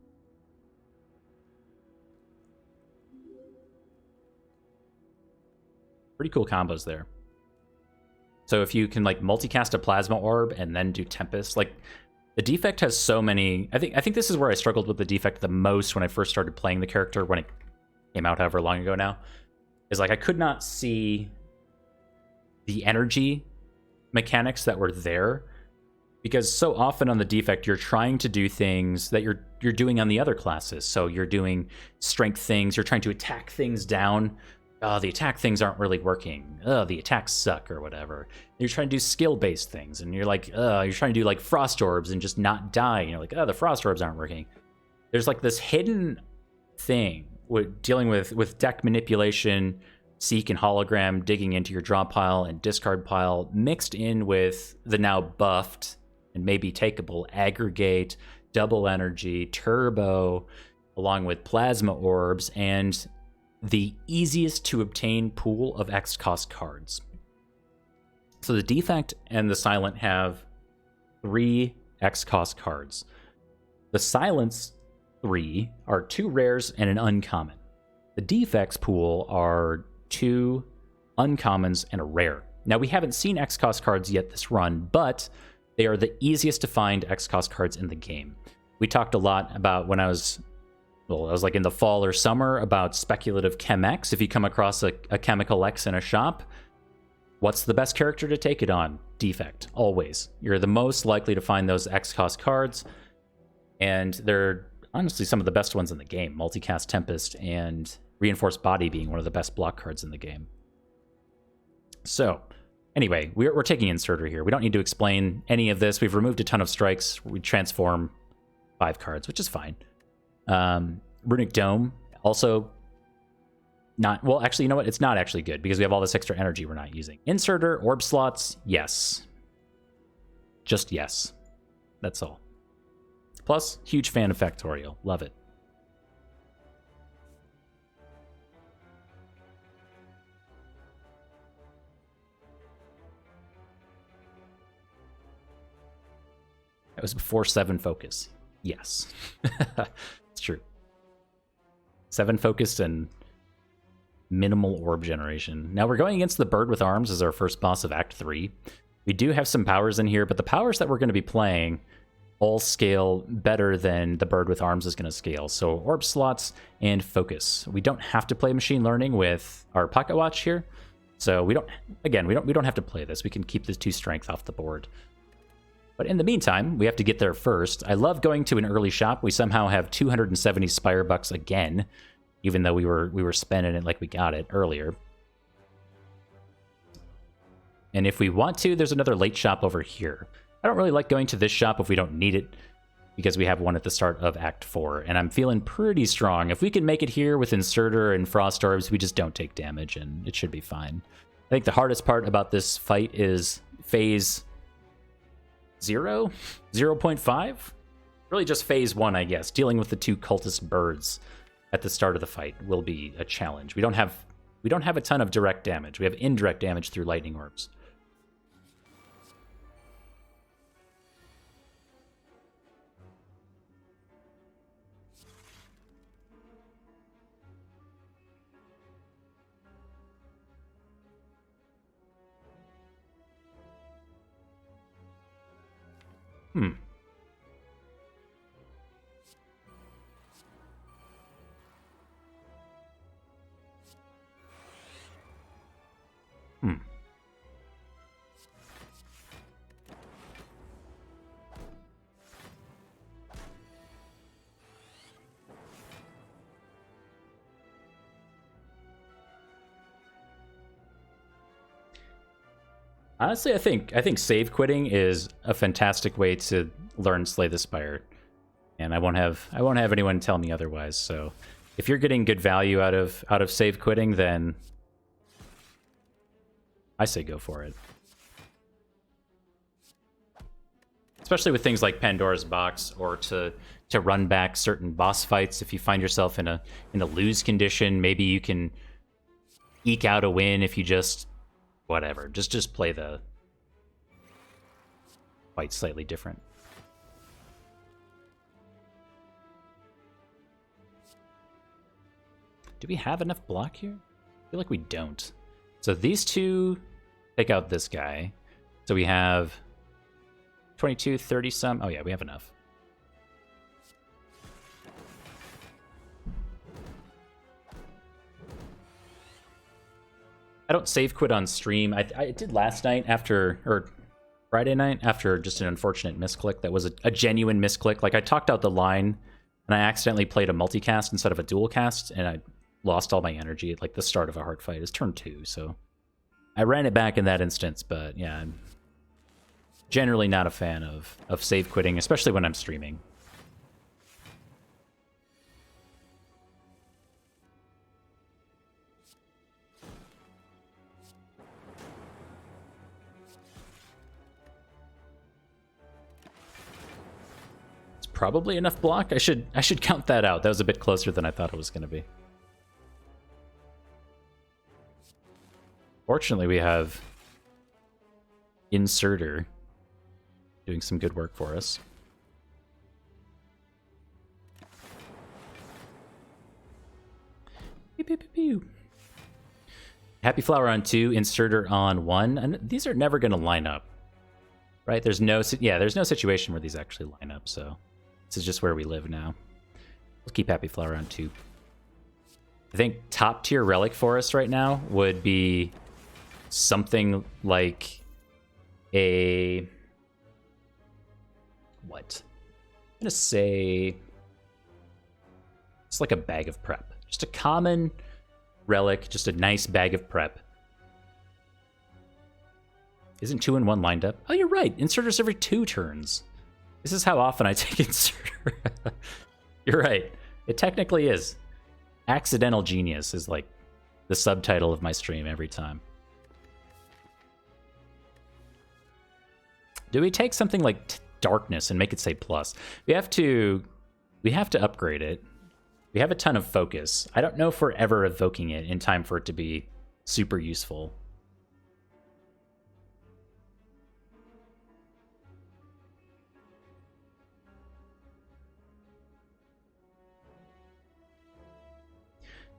Pretty cool combos there. So if you can like multicast a Plasma Orb and then do Tempest, like the Defect has so many. I think this is where I struggled with the Defect the most when I first started playing the character, when it came out however long ago now, is like I could not see the energy mechanics that were there, because so often on the Defect you're trying to do things that you're doing on the other classes. So you're doing strength things, you're trying to attack things down. Oh, the attack things aren't really working. Oh, the attacks suck or whatever. You're trying to do skill-based things, and you're like, you're trying to do like Frost Orbs and just not die. And you're like, oh, the Frost Orbs aren't working. There's like this hidden thing with dealing with deck manipulation, Seek and Hologram, digging into your draw pile and discard pile, mixed in with the now buffed and maybe takeable Aggregate, Double Energy, Turbo, along with Plasma Orbs, and the easiest to obtain pool of X cost cards. So the Defect and the Silent have 3 X cost cards. The Silent's 3 are 2 rares and an uncommon. The Defect's pool are 2 uncommons and a rare. Now, we haven't seen X-Cost cards yet this run, but they are the easiest to find X-Cost cards in the game. We talked a lot about when I was like in the fall or summer about speculative Chem X. If you come across a Chemical X in a shop, what's the best character to take it on? Defect, always. You're the most likely to find those X-Cost cards, and they're honestly some of the best ones in the game. Multicast Tempest and Reinforced Body being one of the best block cards in the game. So, anyway, we're taking Inserter here. We don't need to explain any of this. We've removed a ton of strikes. We transform 5 cards, which is fine. Runic Dome, also not... Well, actually, you know what? It's not actually good, because we have all this extra energy we're not using. Inserter, Orb Slots, yes. Just yes. That's all. Plus, huge fan of Factorial. Love it. That was before 7 Focus. Yes. It's true. 7 Focus and minimal orb generation. Now we're going against the Bird with Arms as our first boss of Act 3. We do have some powers in here, but the powers that we're going to be playing all scale better than the Bird with Arms is going to scale. So Orb Slots and Focus. We don't have to play Machine Learning with our Pocket Watch here. So we don't have to play this. We can keep the 2 strength off the board. But in the meantime, we have to get there first. I love going to an early shop. We somehow have 270 Spire bucks again, even though we were spending it like we got it earlier. And if we want to, there's another late shop over here. I don't really like going to this shop if we don't need it, because we have one at the start of Act 4, and I'm feeling pretty strong. If we can make it here with Inserter and Frost Orbs, we just don't take damage, and it should be fine. I think the hardest part about this fight is phase 0.5? Really just phase 1, I guess. Dealing with the 2 cultist birds at the start of the fight will be a challenge. We don't have a ton of direct damage. We have indirect damage through lightning orbs. Hmm. Honestly, I think save quitting is a fantastic way to learn Slay the Spire, and I won't have anyone tell me otherwise. So, if you're getting good value out of save quitting, then I say go for it. Especially with things like Pandora's Box, or to run back certain boss fights. If you find yourself in a lose condition, maybe you can eke out a win if you just whatever. Just play the fight slightly different. Do we have enough block here? I feel like we don't. So these 2 take out this guy. So we have 22, 30 some. Oh yeah, we have enough. I don't save quit on stream. I did last night or Friday night after just an unfortunate misclick. That was a genuine misclick. Like, I talked out the line and I accidentally played a multicast instead of a dual cast, and I lost all my energy at like the start of a hard fight. It's turn 2, so I ran it back in that instance. But yeah, I'm generally not a fan of save quitting, especially when I'm streaming. Probably enough block. I should count that out. That was a bit closer than I thought it was going to be. Fortunately, we have Inserter doing some good work for us. Pew, pew, pew, pew. Happy Flower on 2, Inserter on 1. And these are never going to line up, right? There's no situation where these actually line up, so this is just where we live now. Let's keep Happy Flower on 2. I think top tier relic for us right now would be something like a... what? I'm going to say... it's like a bag of prep. Just a common relic, just a nice bag of prep. Isn't 2-in-1 lined up? Oh, you're right. Inserters every 2 turns. This is how often I take Inserter. You're right. It technically is. Accidental Genius is like the subtitle of my stream every time. Do we take something like Darkness and make it say plus? We have to upgrade it. We have a ton of focus. I don't know if we're ever evoking it in time for it to be super useful.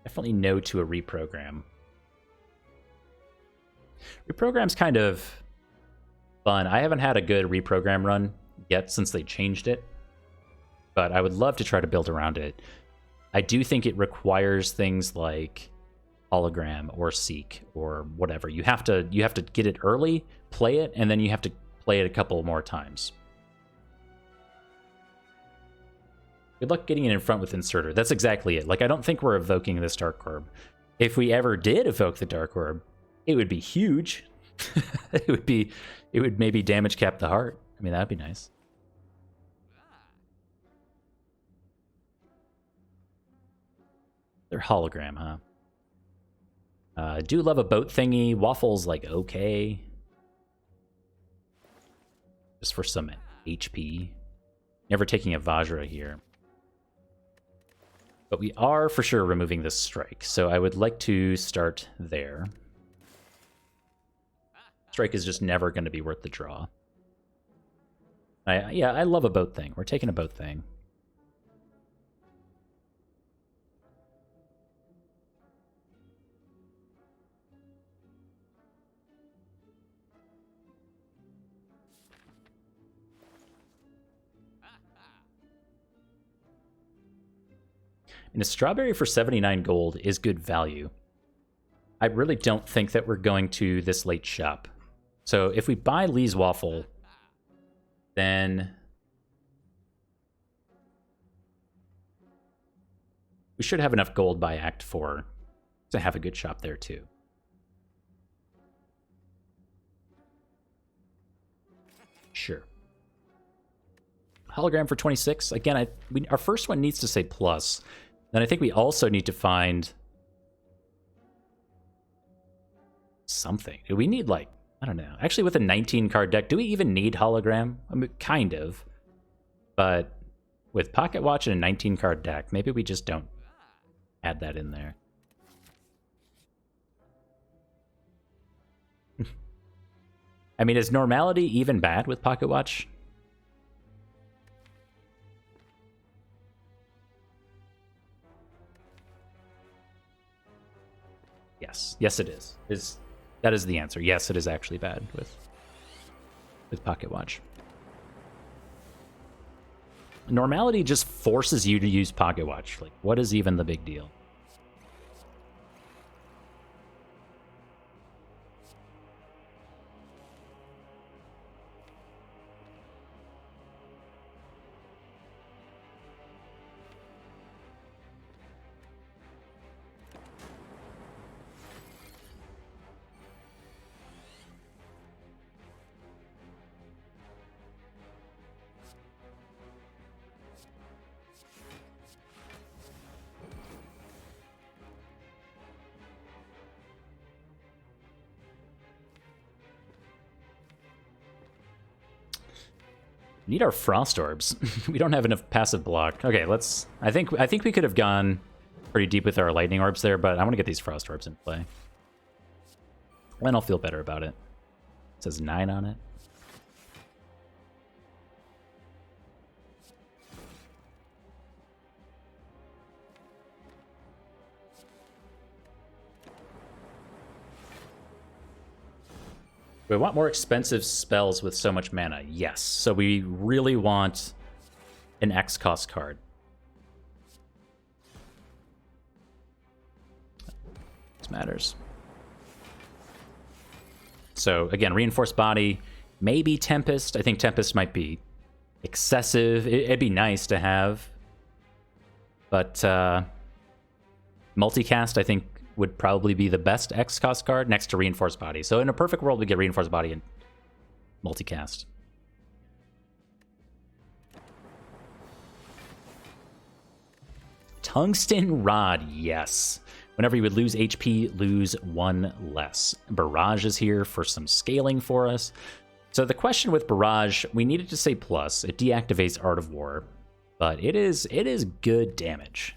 Definitely no to a reprogram. Reprogram's kind of fun. I haven't had a good reprogram run yet since they changed it, but I would love to try to build around it. I do think it requires things like hologram or seek or whatever. You have to get it early, play it, and then you have to play it a couple more times. Good luck getting it in front with Inserter. That's exactly it. Like, I don't think we're evoking this Dark Orb. If we ever did evoke the Dark Orb, it would be huge. it would maybe damage cap the heart. I mean, that'd be nice. They're hologram, huh? I do love a boat thingy. Waffle's like okay. Just for some HP. Never taking a Vajra here. But we are for sure removing this strike, so I would like to start there. Strike is just never going to be worth the draw. Yeah, I love a boat thing. We're taking a boat thing. And a strawberry for 79 gold is good value. I really don't think that we're going to this late shop. So if we buy Lee's Waffle, then we should have enough gold by Act 4 to have a good shop there too. Sure. Hologram for 26. Again, our first one needs to say plus. Then I think we also need to find something. Do we need, like, I don't know. Actually, with a 19 card deck, do we even need hologram? I mean, kind of. But with Pocket Watch and a 19 card deck, maybe we just don't add that in there. I mean, is normality even bad with Pocket Watch? Yes. Yes, it is. That is the answer. Yes, it is actually bad with Pocket Watch. Normality just forces you to use Pocket Watch. Like, what is even the big deal? Need our Frost Orbs. We don't have enough passive block. Okay, let's... I think we could have gone pretty deep with our Lightning Orbs there, but I want to get these Frost Orbs in play. Then I'll feel better about it. It says 9 on it. We want more expensive spells with so much mana. Yes. So we really want an X cost card. This matters. So again, Reinforced Body, maybe Tempest. I think Tempest might be excessive. It'd be nice to have. But Multicast, I think, would probably be the best X cost card next to Reinforced Body. So in a perfect world, we get Reinforced Body and Multicast. Tungsten Rod, yes. Whenever you would lose HP, lose one less. Barrage is here for some scaling for us. So the question with Barrage, we needed to say plus. It deactivates Art of War, but it is good damage.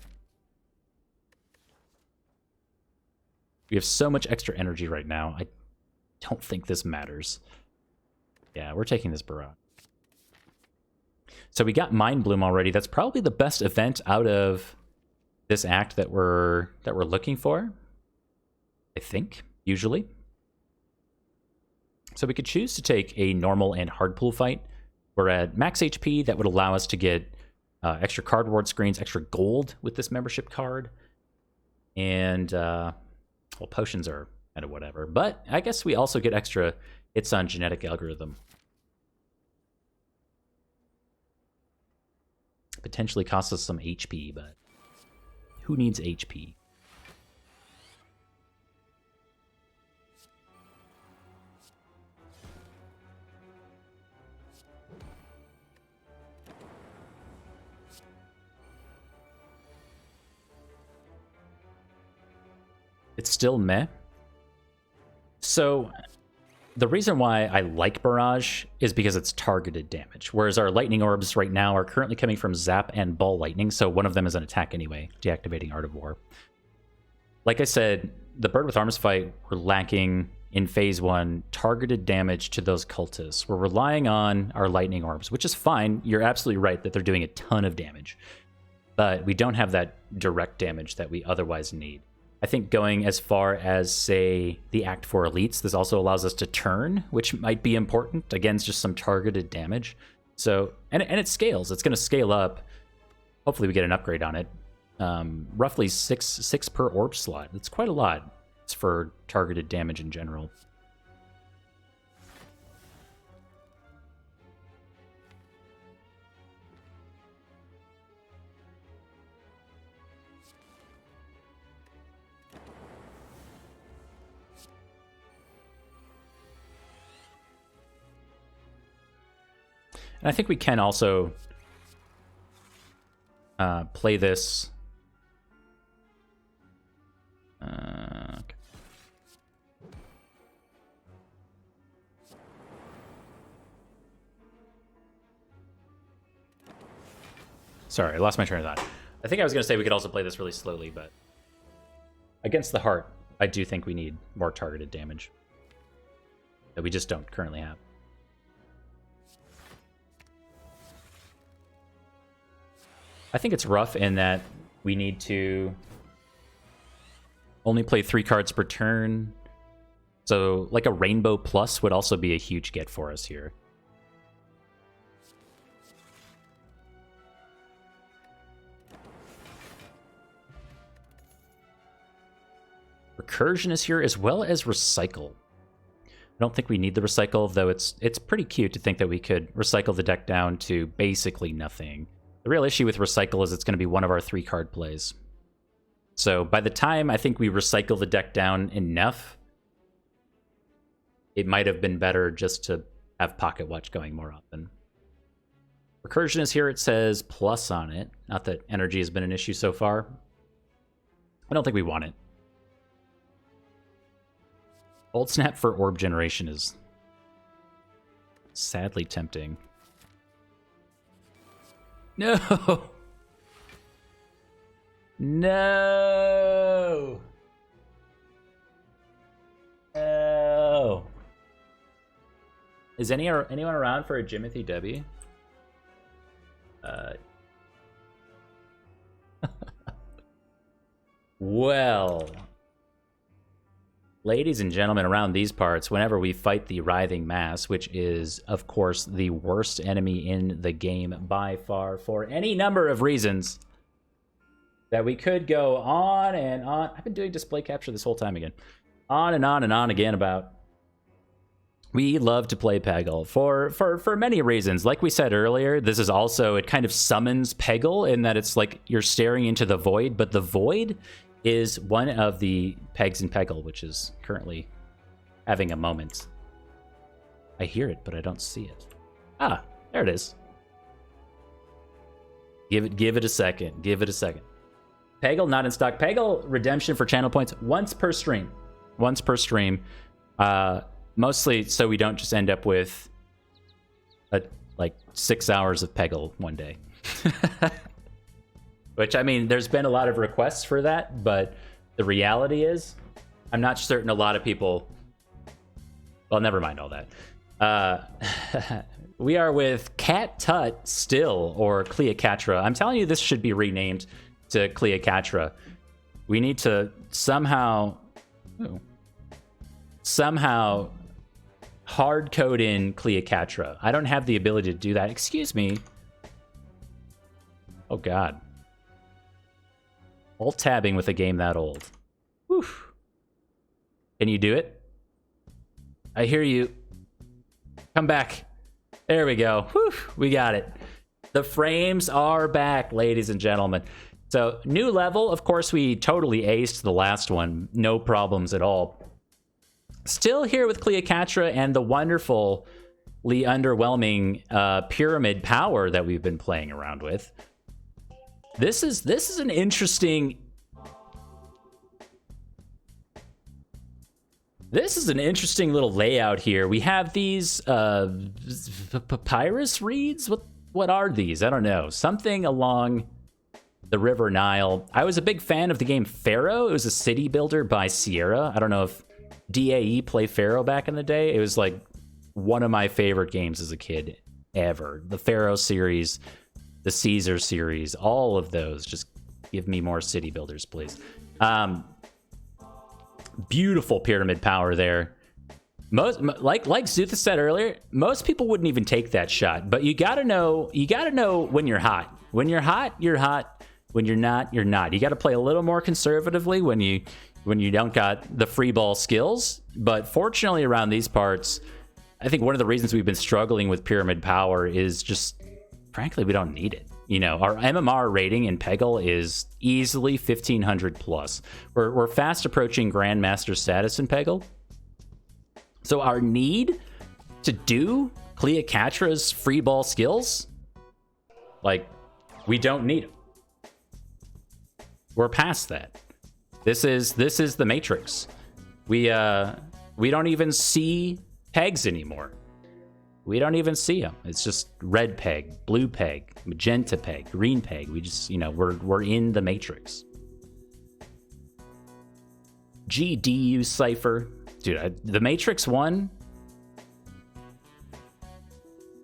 We have so much extra energy right now. I don't think this matters. Yeah, we're taking this Barrage. So we got Mind Bloom already. That's probably the best event out of this act that we're looking for, I think, usually. So we could choose to take a normal and hard pool fight. We're at max HP. That would allow us to get extra card reward screens, extra gold with this membership card. And, well, potions are kind of whatever. But I guess we also get extra hits on genetic algorithm. Potentially costs us some HP, but who needs HP? It's still meh. So the reason why I like Barrage is because it's targeted damage, whereas our Lightning Orbs right now are currently coming from Zap and Ball Lightning, so one of them is an attack anyway, deactivating Art of War. Like I said, the Bird with Arms fight, we're lacking in Phase 1 targeted damage to those cultists. We're relying on our Lightning Orbs, which is fine. You're absolutely right that they're doing a ton of damage, but we don't have that direct damage that we otherwise need. I think going as far as, say, the Act 4 Elites, this also allows us to turn, which might be important. Again, it's just some targeted damage. So, and it scales. It's going to scale up. Hopefully we get an upgrade on it. Roughly six per orb slot. It's quite a lot. It's for targeted damage in general. And I think we can also play this. Okay. Sorry, I lost my train of thought. I think I was going to say we could also play this really slowly, but against the heart, I do think we need more targeted damage that we just don't currently have. I think it's rough in that we need to only play 3 cards per turn. So like a Rainbow Plus would also be a huge get for us here. Recursion is here as well as Recycle. I don't think we need the Recycle, though it's pretty cute to think that we could recycle the deck down to basically nothing. The real issue with Recycle is it's going to be one of our 3 card plays. So by the time I think we recycle the deck down enough, it might have been better just to have Pocket Watch going more often. Recursion is here. It says plus on it. Not that energy has been an issue so far. I don't think we want it. Old Snap for Orb Generation is sadly tempting. No! No! No! Is anyone around for a Jimothy W? Well, Ladies and gentlemen, around these parts, whenever we fight the Writhing Mass, which is, of course, the worst enemy in the game by far for any number of reasons that we could go on and on. I've been doing display capture this whole time again. On and on again about. We love to play Peggle for many reasons. Like we said earlier, this is also, it kind of summons Peggle in that it's like you're staring into the void, but the void is one of the pegs in Peggle, which is currently having a moment. I hear it, but I don't see it. Ah, there it is. Give it a second. Give it a second. Peggle not in stock. Peggle redemption for channel points once per stream. Once per stream. Mostly so we don't just end up with like 6 hours of Peggle one day. Which, I mean, there's been a lot of requests for that, but the reality is, I'm not certain a lot of people... Well, never mind all that. We are with Cat Tut still, or Cleocatra. I'm telling you, this should be renamed to Cleocatra. We need to somehow hard code in Cleocatra. I don't have the ability to do that. Excuse me. Oh, God. Alt-tabbing with a game that old. Whew. Can you do it? I hear you. Come back. There we go. Whew. We got it. The frames are back, ladies and gentlemen. So, new level. Of course, we totally aced the last one. No problems at all. Still here with Cleocatra and the wonderfully underwhelming pyramid power that we've been playing around with. This is an interesting... This is an interesting little layout here. We have these papyrus reeds? What are these? I don't know. Something along the River Nile. I was a big fan of the game Pharaoh. It was a city builder by Sierra. I don't know if DAE played Pharaoh back in the day. It was like one of my favorite games as a kid ever. The Pharaoh series, the Caesar series, all of those. Just give me more city builders, please. Beautiful pyramid power there. Most, like Zutha said earlier, most people wouldn't even take that shot. But you gotta know when you're hot. When you're hot, you're hot. When you're not, you're not. You gotta play a little more conservatively when you don't got the free ball skills. But fortunately around these parts, I think one of the reasons we've been struggling with pyramid power is just, frankly, we don't need it. You know, our MMR rating in Peggle is easily 1500 plus. We're fast approaching Grandmaster status in Peggle. So our need to do Cleocatra's free ball skills, like, we don't need them. We're past that. This is the Matrix. We don't even see pegs anymore. We don't even see them. It's just red peg, blue peg, magenta peg, green peg. We just, you know, we're in the Matrix. GDU Cypher. Dude, the Matrix 1,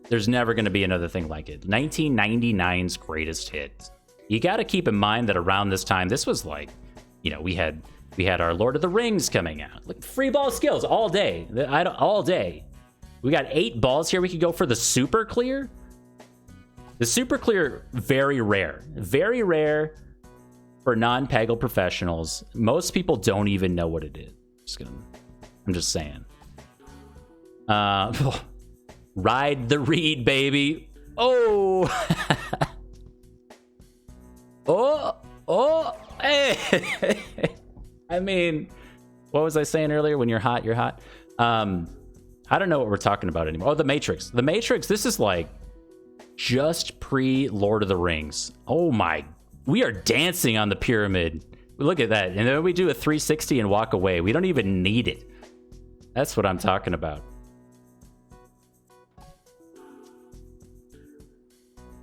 there's never going to be another thing like it. 1999's greatest hit. You got to keep in mind that around this time, this was like, you know, we had our Lord of the Rings coming out. Like, free ball skills all day. All day. We got 8 balls here. We could go for the super clear. The super clear, very rare. Very rare for non-Peggle professionals. Most people don't even know what it is. I'm just saying. Ride the reed, baby. Oh. Oh. Hey. I mean, what was I saying earlier? When you're hot, you're hot. I don't know what we're talking about anymore. Oh, the Matrix. The Matrix, this is like just pre-Lord of the Rings. Oh my, we are dancing on the pyramid. Look at that. And then we do a 360 and walk away. We don't even need it. That's what I'm talking about.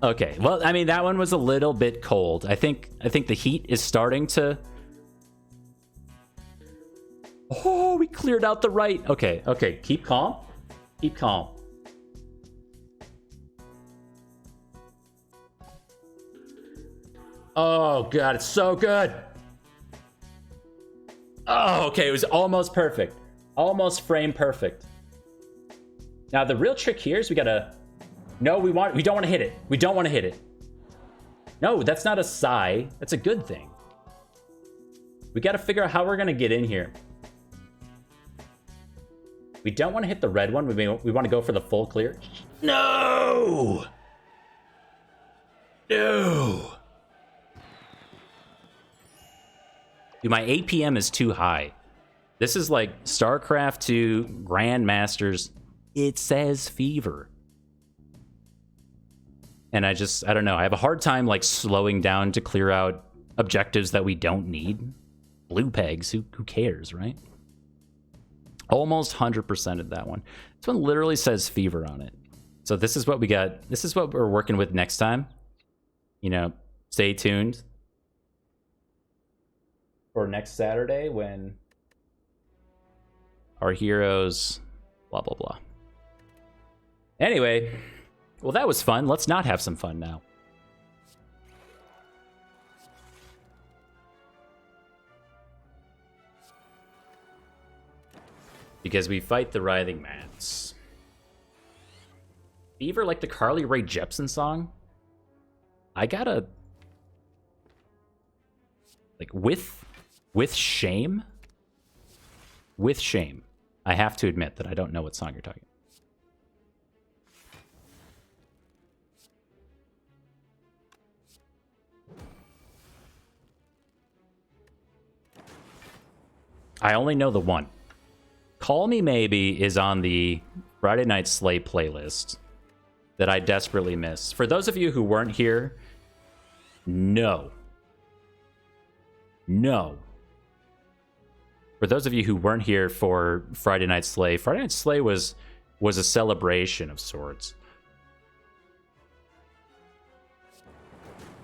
Okay, well, I mean, that one was a little bit cold. I think the heat is starting to... Oh, we cleared out the right. Okay. Keep calm. Keep calm. Oh, God, it's so good. Oh, okay, it was almost perfect. Almost frame perfect. Now, the real trick here is we gotta... No, we don't want to hit it. We don't want to hit it. No, that's not a sigh. That's a good thing. We gotta figure out how we're gonna get in here. We don't want to hit the red one. We want to go for the full clear. No! No! Dude, my APM is too high. This is like StarCraft 2 Grandmasters. It says fever. And I don't know. I have a hard time like slowing down to clear out objectives that we don't need. Blue pegs, who cares, right? Almost 100% of that one. This one literally says fever on it. So this is what we got. This is what we're working with next time. You know, stay tuned for next Saturday when our heroes, blah, blah, blah. Anyway, well, that was fun. Let's not have some fun now. Because we fight the writhing mats. Fever, like the Carly Rae Jepsen song? I gotta... Like, with shame? With shame. I have to admit that I don't know what song you're talking about. I only know the one. Call Me Maybe is on the Friday Night Slay playlist that I desperately miss. For those of you who weren't here, no. No. For those of you who weren't here for Friday Night Slay was a celebration of sorts.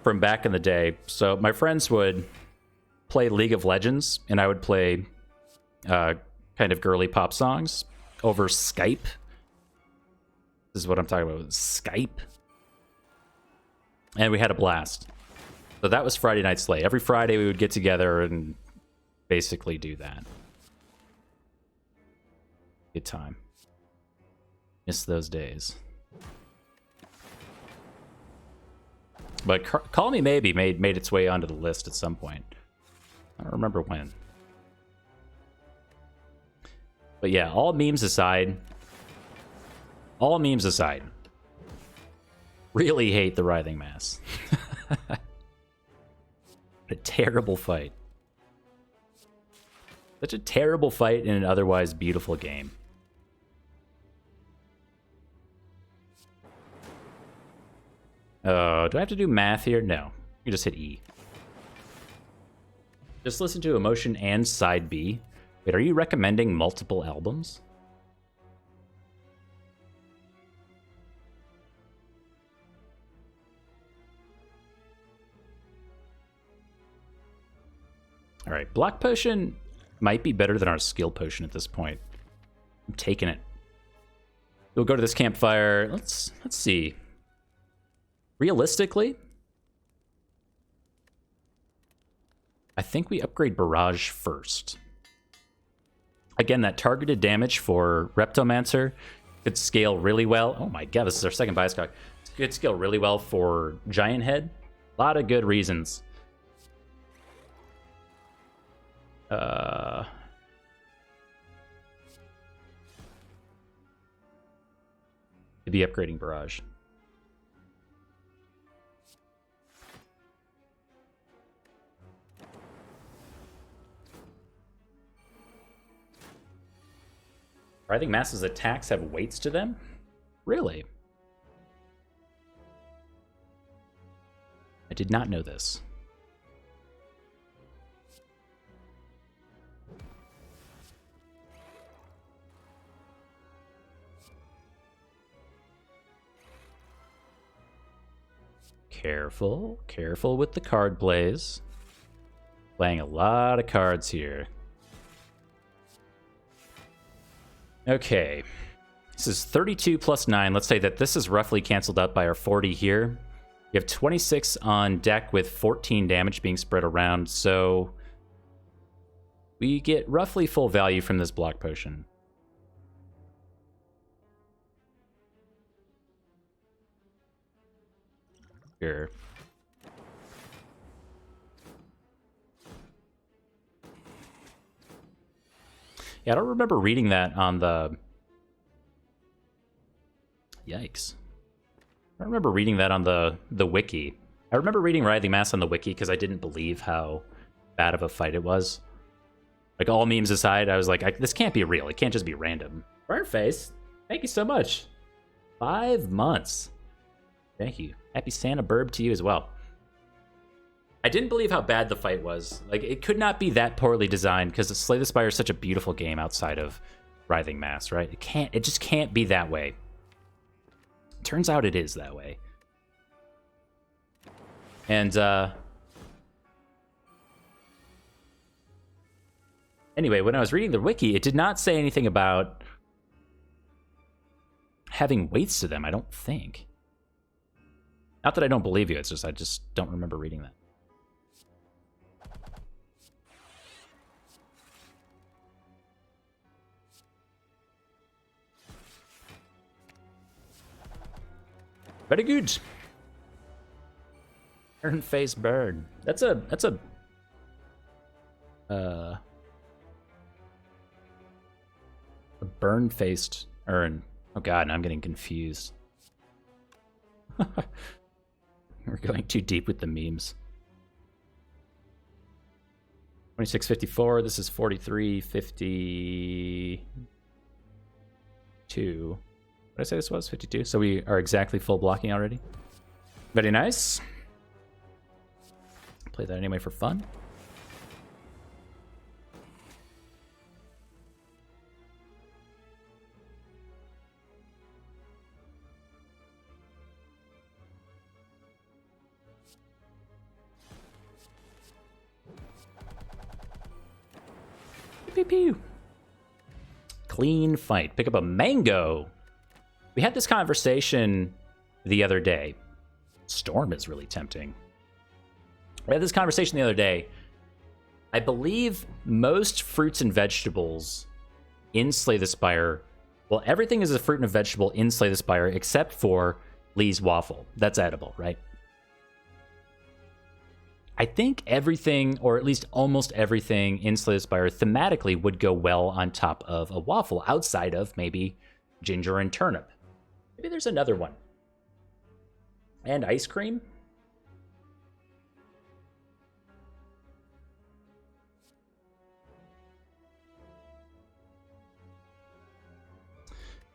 From back in the day. So my friends would play League of Legends, and I would play kind of girly pop songs over Skype. This is what I'm talking about, Skype. And we had a blast. So that was Friday Night Slay. Every Friday we would get together and basically do that. Good time. Miss those days. But Call Me Maybe made its way onto the list at some point. I don't remember when. But yeah, all memes aside, really hate the Writhing Mass. A terrible fight. Such a terrible fight in an otherwise beautiful game. Do I have to do math here? No. You just hit E. Just listen to Emotion and Side B. Wait, are you recommending multiple albums? All right, Block Potion might be better than our Skill Potion at this point. I'm taking it. We'll go to this campfire. Let's see. Realistically, I think we upgrade Barrage first. Again, that targeted damage for Reptomancer could scale really well. Oh my god, this is our second bias cock. It could scale really well for Giant Head. A lot of good reasons. To be upgrading Barrage. I think Mass's attacks have weights to them? Really? I did not know this. Careful, careful with the card plays. Playing a lot of cards here. Okay, this is 32 plus 9. Let's say that this is roughly canceled out by our 40 here. We have 26 on deck with 14 damage being spread around, so We get roughly full value from this block potion. Sure. Yeah, I don't remember reading that on the... Yikes. I don't remember reading that on the wiki. I remember reading Writhing Mass on the wiki because I didn't believe how bad of a fight it was. Like, all memes aside, I was like, this can't be real. It can't just be random. Burnface, thank you so much. 5 months. Thank you. Happy Santa Burb to you as well. I didn't believe how bad the fight was. Like, it could not be that poorly designed because Slay the Spire is such a beautiful game outside of Writhing Mass, right? It just can't be that way. Turns out it is that way. And, anyway, when I was reading the wiki, it did not say anything about having weights to them, I don't think. Not that I don't believe you, it's just I just don't remember reading that. Very good. Iron face bird. That's a burn-faced urn. Oh god, now I'm getting confused. We're going too deep with the memes. 2654, this is 4352. What did I say this was? 52. So we are exactly full blocking already. Very nice. Play that anyway for fun. Pew pew. Clean fight. Pick up a mango. We had this conversation the other day. Storm is really tempting. We had this conversation the other day. I believe most fruits and vegetables in Slay the Spire, well, everything is a fruit and a vegetable in Slay the Spire except for Lee's waffle. That's edible, right? I think everything, or at least almost everything in Slay the Spire thematically would go well on top of a waffle, outside of maybe ginger and turnip. Maybe there's another one. And ice cream?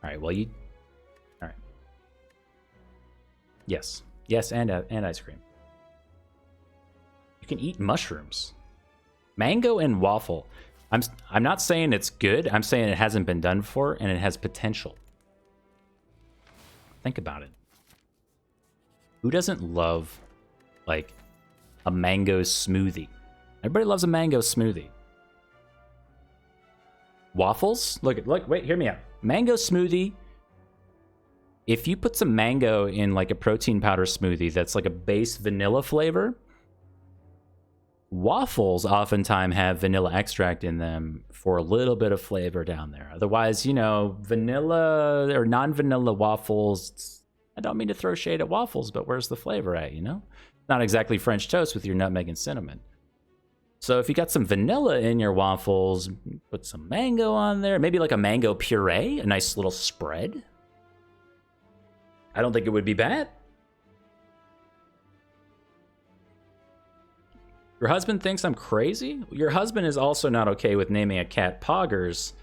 All right, well, you... All right. Yes. Yes, and ice cream. You can eat mushrooms. Mango and waffle. I'm not saying it's good. I'm saying it hasn't been done before, and it has potential. Think about it. Who doesn't love, like, a mango smoothie? Everybody loves a mango smoothie. Waffles? Look, wait, hear me out. Mango smoothie. If you put some mango in, like, a protein powder smoothie that's like a base vanilla flavor, waffles oftentimes have vanilla extract in them for a little bit of flavor down there. Otherwise, you know, vanilla or non-vanilla waffles, I don't mean to throw shade at waffles, but where's the flavor at, you know? Not exactly French toast with your nutmeg and cinnamon. So if you got some vanilla in your waffles, put some mango on there, maybe like a mango puree, a nice little spread. I don't think it would be bad. Your husband thinks I'm crazy? Your husband is also not okay with naming a cat Poggers,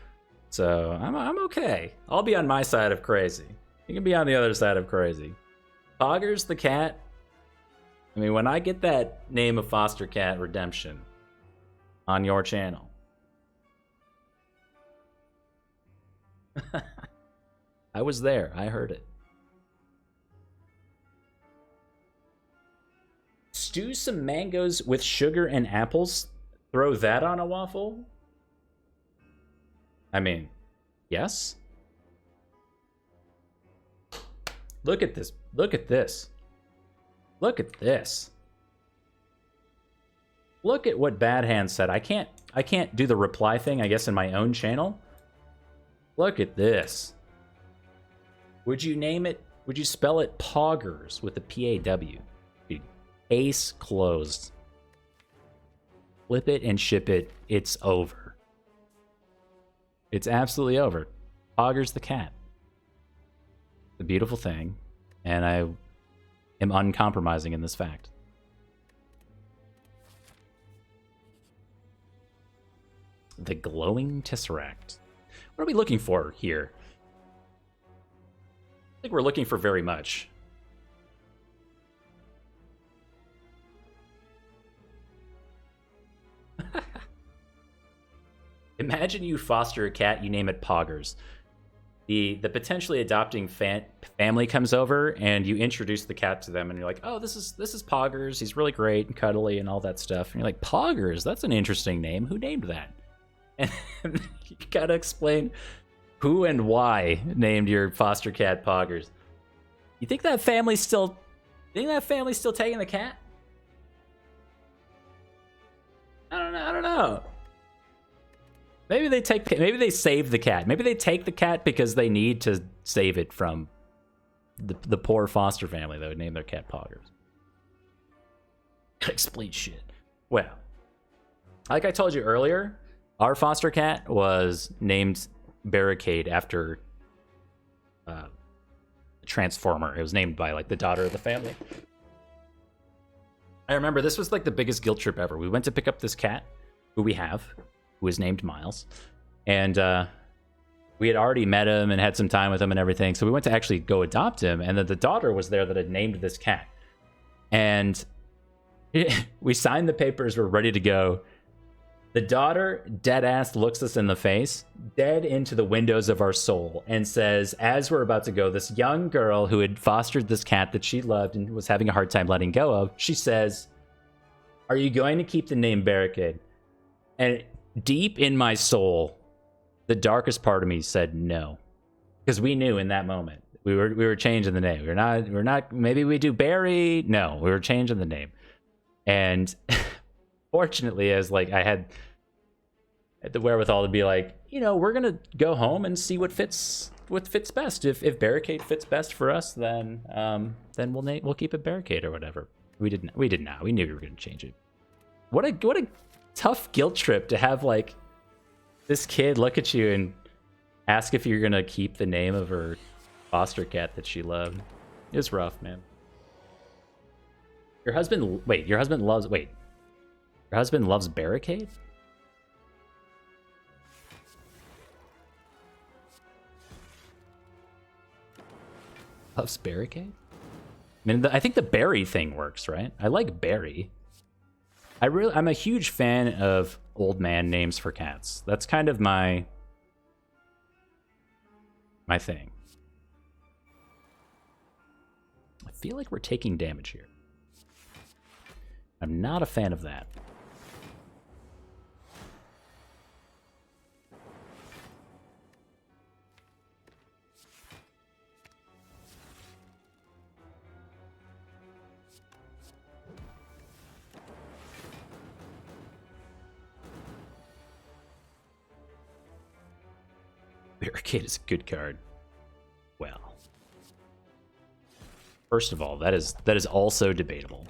so I'm okay. I'll be on my side of crazy. You can be on the other side of crazy. Poggers the cat? I mean, when I get that name of foster cat redemption on your channel, I was there. I heard it. Stew some mangoes with sugar and apples. Throw that on a waffle? I mean, yes. Look at this. Look at this. Look at this. Look at what Bad Hand said. I I can't do the reply thing, I guess, in my own channel. Look at this. Would you name it? Would you spell it Poggers with a P-A-W? Dude, case closed. Flip it and ship it. It's over. It's absolutely over. Poggers the cat. It's a beautiful thing, and I am uncompromising in this fact. The glowing tesseract. What are we looking for here? I think we're looking for very much. Imagine you foster a cat, you name it Poggers. The potentially adopting family comes over, and you introduce the cat to them, and you're like, "Oh, this is Poggers. He's really great and cuddly and all that stuff." And you're like, "Poggers? That's an interesting name. Who named that?" And you gotta explain who and why named your foster cat Poggers. You think that family's still taking the cat? I don't know. Maybe they save the cat. Maybe they take the cat because they need to save it from the poor foster family that would name their cat Poggers. Gotta explain shit. Well, like I told you earlier, our foster cat was named Barricade after a Transformer. It was named by like the daughter of the family. I remember this was like the biggest guilt trip ever. We went to pick up this cat, who is named Miles, and we had already met him and had some time with him and everything. So we went to actually go adopt him, and then the daughter was there that had named this cat, and we signed the papers. We're ready to go. The daughter, dead ass, looks us in the face, dead into the windows of our soul, and says, as we're about to go, this young girl who had fostered this cat that she loved and was having a hard time letting go of, she says, "Are you going to keep the name Barricade?" And deep in my soul, the darkest part of me said no, because we knew in that moment we were changing the name. We're not. Maybe we do Barry. No, we were changing the name, and fortunately, as like I had the wherewithal to be like, we're gonna go home and see what fits best. If Barricade fits best for us, then we'll keep it Barricade or whatever. We did not. We knew we were gonna change it. What a tough guilt trip to have, like, this kid look at you and ask if you're gonna keep the name of her foster cat that she loved. It was rough, man. Your husband loves Barricade? Loves Barricade? I mean, I think the Barry thing works, right? I like Barry. I'm a huge fan of old man names for cats. That's kind of my thing. I feel like we're taking damage here. I'm not a fan of that. Barricade is a good card. Well, first of all, that is also debatable.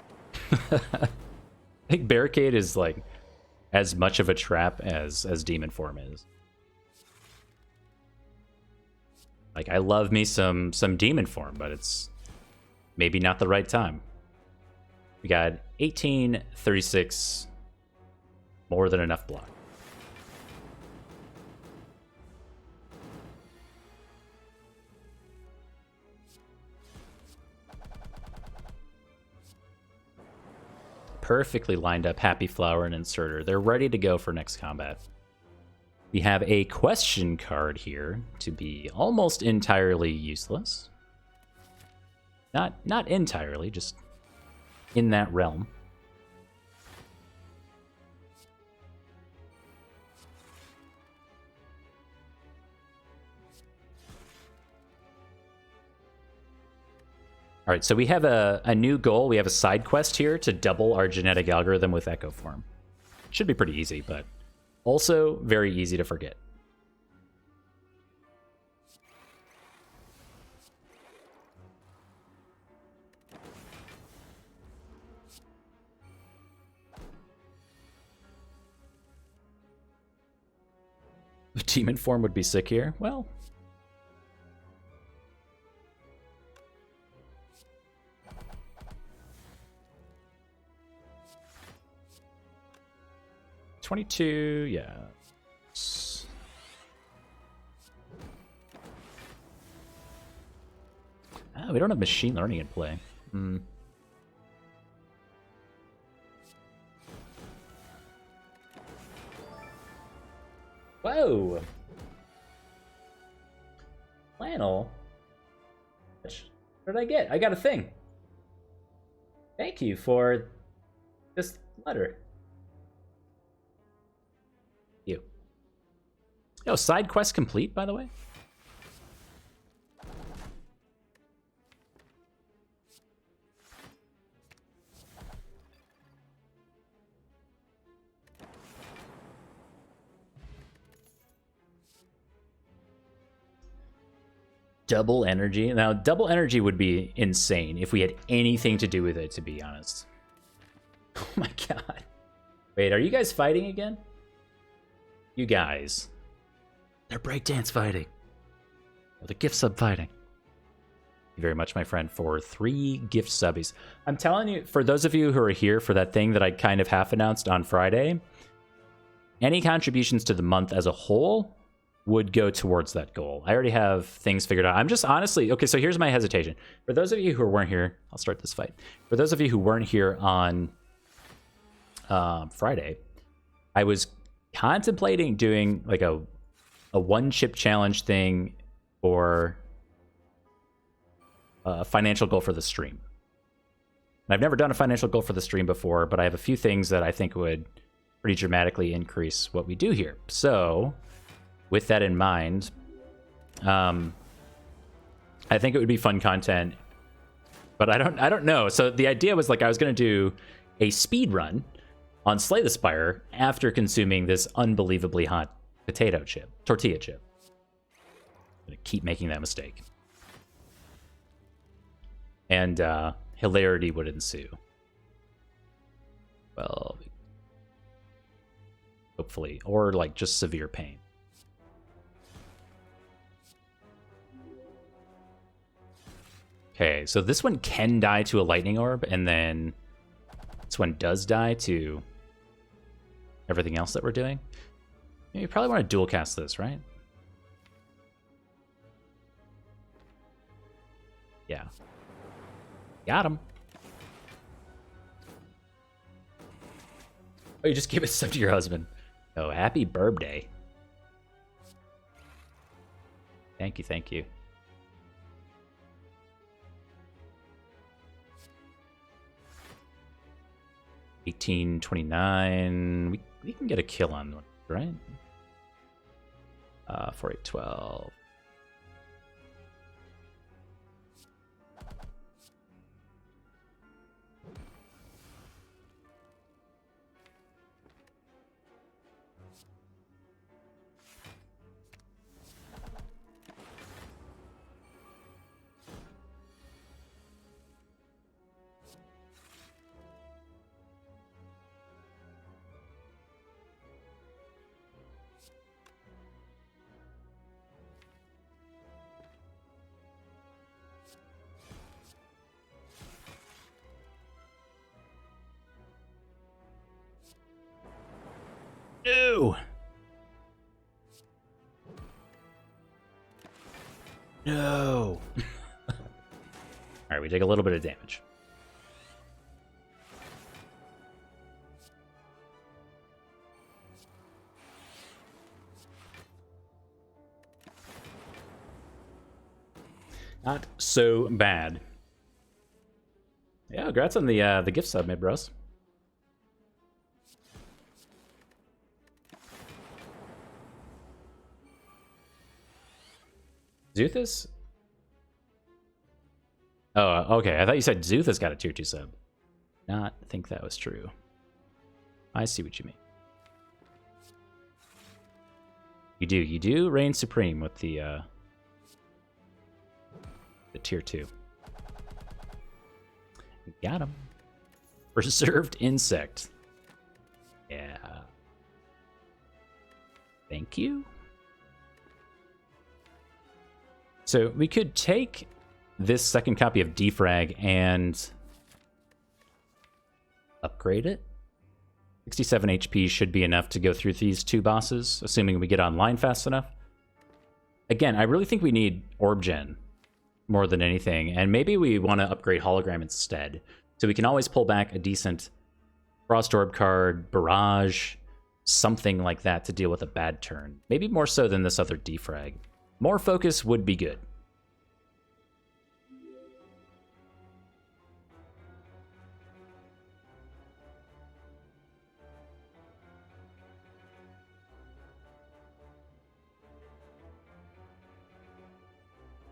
I think Barricade is like as much of a trap as Demon Form is. Like, I love me some Demon Form, but it's maybe not the right time. We got 18, 36, more than enough block. Perfectly lined up Happy Flower and Inserter. They're ready to go for next combat. We have a question card here to be almost entirely useless. Not entirely, just in that realm. All right, so we have a new goal. We have a side quest here to double our genetic algorithm with Echo Form. Should be pretty easy, but Also, very easy to forget. The demon form would be sick here. Well, $22, yeah. Oh, we don't have machine learning in play. Hmm. Whoa! Flannel? What did I get? I got a thing. Thank you for this letter. You. Yo, side quest complete, by the way? Double energy. Now, double energy would be insane if we had anything to do with it, to be honest. Oh my god. Wait, are you guys fighting again? You guys. They're breakdance fighting. The gift sub fighting. Thank you very much, my friend, for 3 gift subbies. I'm telling you, for those of you who are here for that thing that I kind of half announced on Friday, any contributions to the month as a whole would go towards that goal. I already have things figured out. I'm just honestly, okay, so here's my hesitation. For those of you who weren't here, I'll start this fight. For those of you who weren't here on Friday, I was contemplating doing like a one chip challenge thing or a financial goal for the stream. And I've never done a financial goal for the stream before, but I have a few things that I think would pretty dramatically increase what we do here. So with that in mind, I think it would be fun content, but I don't know. So the idea was like I was going to do a speed run on Slay the Spire after consuming this unbelievably hot tortilla chip. I'm going to keep making that mistake. And hilarity would ensue. Well, hopefully, or like just severe pain. Okay, so this one can die to a lightning orb, and then this one does die to everything else that we're doing. You probably want to dual cast this, right? Yeah. Got him. Oh, you just give it some to your husband. Oh, happy birthday. Thank you, thank you. 1829. We can get a kill on one, right? 4812. No! No! Alright, we take a little bit of damage. Not so bad. Yeah, congrats on the gift sub, mid bros. Zuthus? Oh, okay. I thought you said Zuthus got a tier 2 sub. Not think that was true. I see what you mean. You do reign supreme with the tier 2. Got him. Reserved insect. Yeah. Thank you. So we could take this second copy of Defrag and upgrade it. 67 HP should be enough to go through these 2 bosses, assuming we get online fast enough. Again, I really think we need Orb Gen more than anything, and maybe we want to upgrade Hologram instead. So we can always pull back a decent Frost Orb card, Barrage, something like that to deal with a bad turn. Maybe more so than this other Defrag. More focus would be good.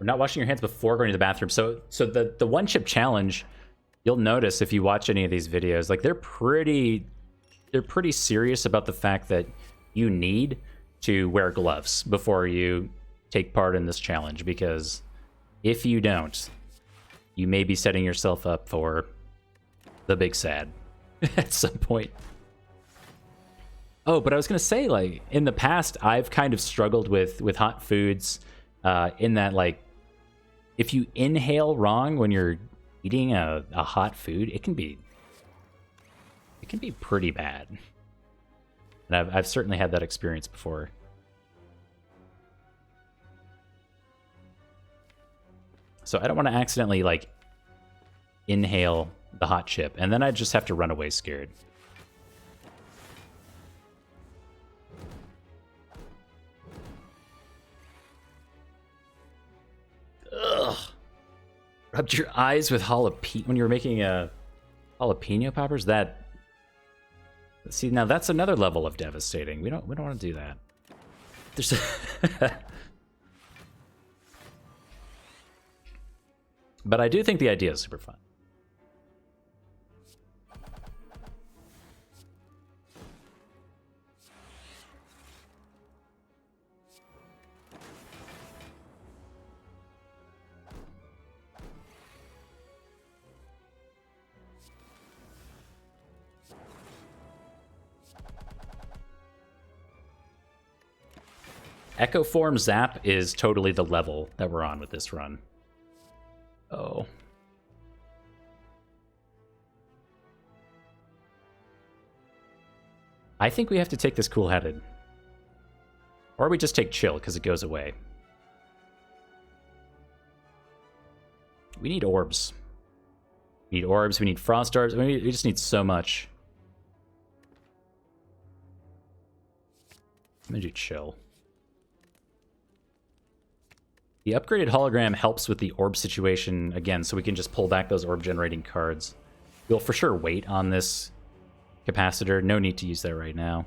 We're not washing your hands before going to the bathroom. So the one chip challenge, you'll notice if you watch any of these videos, like they're pretty serious about the fact that you need to wear gloves before you take part in this challenge, because if you don't, you may be setting yourself up for the big sad at some point. Oh, but I was gonna say, like, in the past, I've kind of struggled with hot foods, in that, like, if you inhale wrong when you're eating a hot food, it can be pretty bad. And I've certainly had that experience before. So I don't want to accidentally, like, inhale the hot chip, and then I just have to run away scared. Ugh. Rubbed your eyes with jalapeno when you were making jalapeno poppers? That... See, now that's another level of devastating. We don't want to do that. There's But I do think the idea is super fun. Echo Form Zap is totally the level that we're on with this run. Oh. I think we have to take this cool-headed. Or we just take chill, because it goes away. We need orbs. We need orbs, we need frost orbs. I mean, we just need so much. I'm gonna do chill. The upgraded hologram helps with the orb situation, again, so we can just pull back those orb-generating cards. We'll for sure wait on this capacitor. No need to use that right now.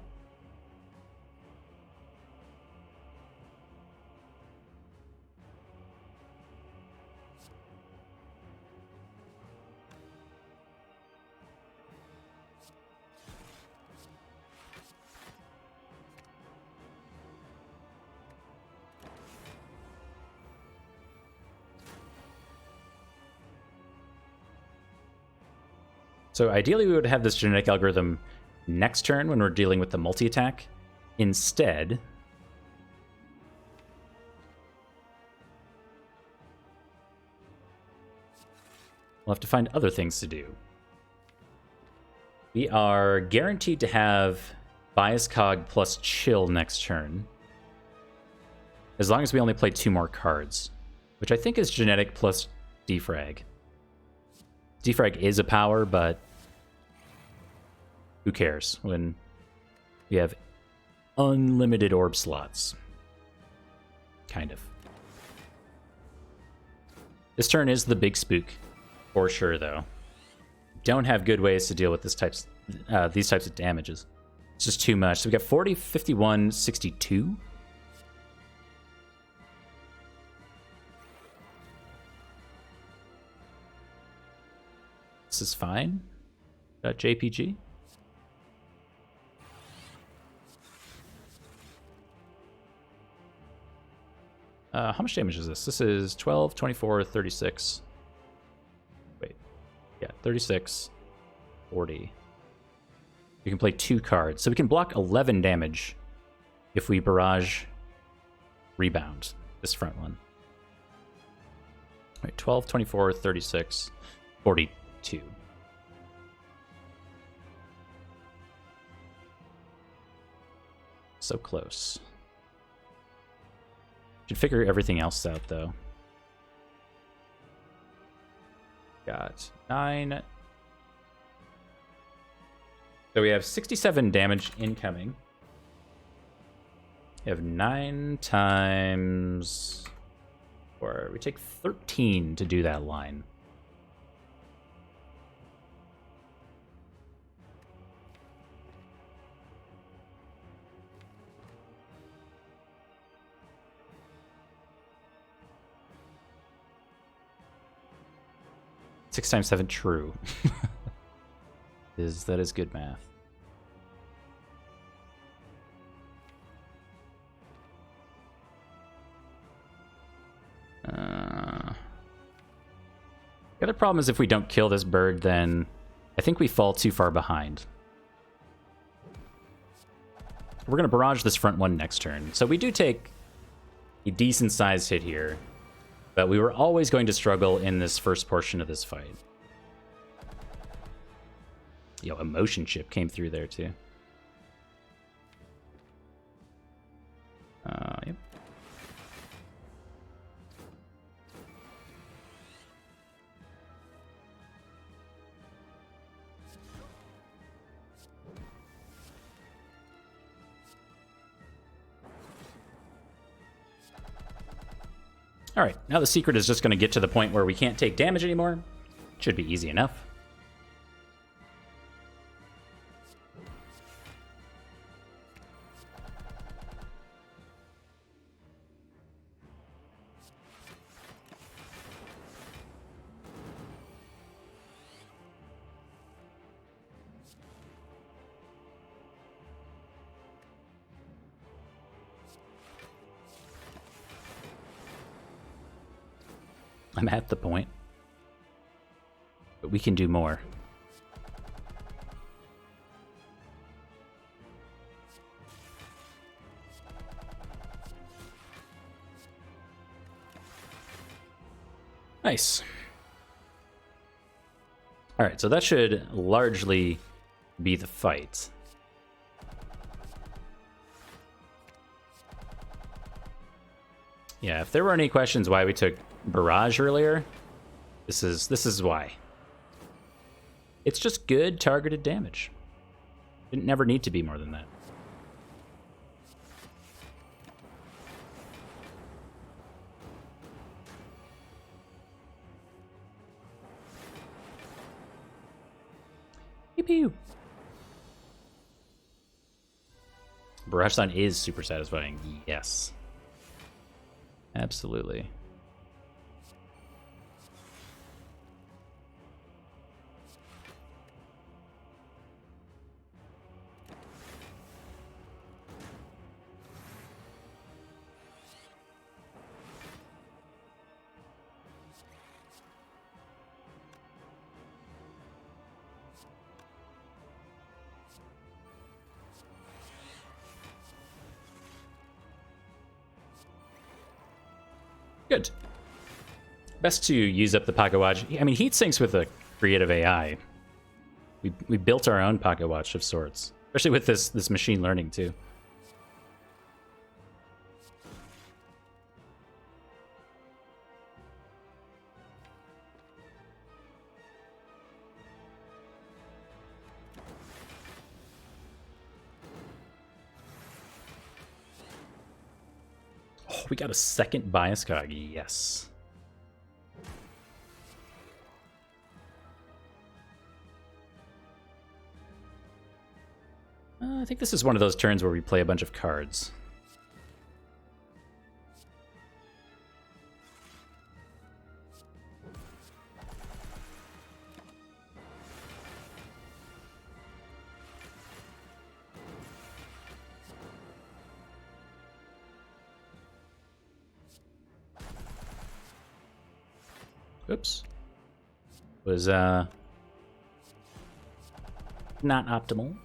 So ideally we would have this genetic algorithm next turn when we're dealing with the multi-attack. Instead, we'll have to find other things to do. We are guaranteed to have Bias Cog plus Chill next turn, as long as we only play 2 more cards, which I think is Genetic plus Defrag. Defrag is a power, but who cares when we have unlimited orb slots? Kind of. This turn is the big spook, for sure, though. Don't have good ways to deal with these types of damages. It's just too much. So we got 40, 51, 62. This is fine. JPG. How much damage is this? This is 12, 24, 36. Wait. Yeah, 36, 40. You can play 2 cards. So we can block 11 damage if we barrage rebound this front one. Wait, 12, 24, 36, 42. So close. Should figure everything else out, though. Got 9. So we have 67 damage incoming. We have 9 times 4. We take 13 to do that line. Six times 7, true. That is good math. The other problem is if we don't kill this bird, then I think we fall too far behind. We're going to barrage this front one next turn. So we do take a decent-sized hit here, but we were always going to struggle in this first portion of this fight. Yo, emotion chip came through there, too. Yep. All right, now the secret is just going to get to the point where we can't take damage anymore. Should be easy enough. I'm at the point. But we can do more. Nice. Alright, so that should largely be the fight. Yeah, if there were any questions why we took Barrage earlier, this is why. It's just good targeted damage. Didn't never need to be more than that. Pew pew. Barrage Stun is super satisfying. Yes. Absolutely. Good. Best to use up the Pocket Watch. I mean, heat sinks with a creative AI. We built our own Pocket Watch of sorts, especially with this machine learning too. Oh, we got a second bias cog. Yes. I think this is one of those turns where we play a bunch of cards. Oops. Was not optimal.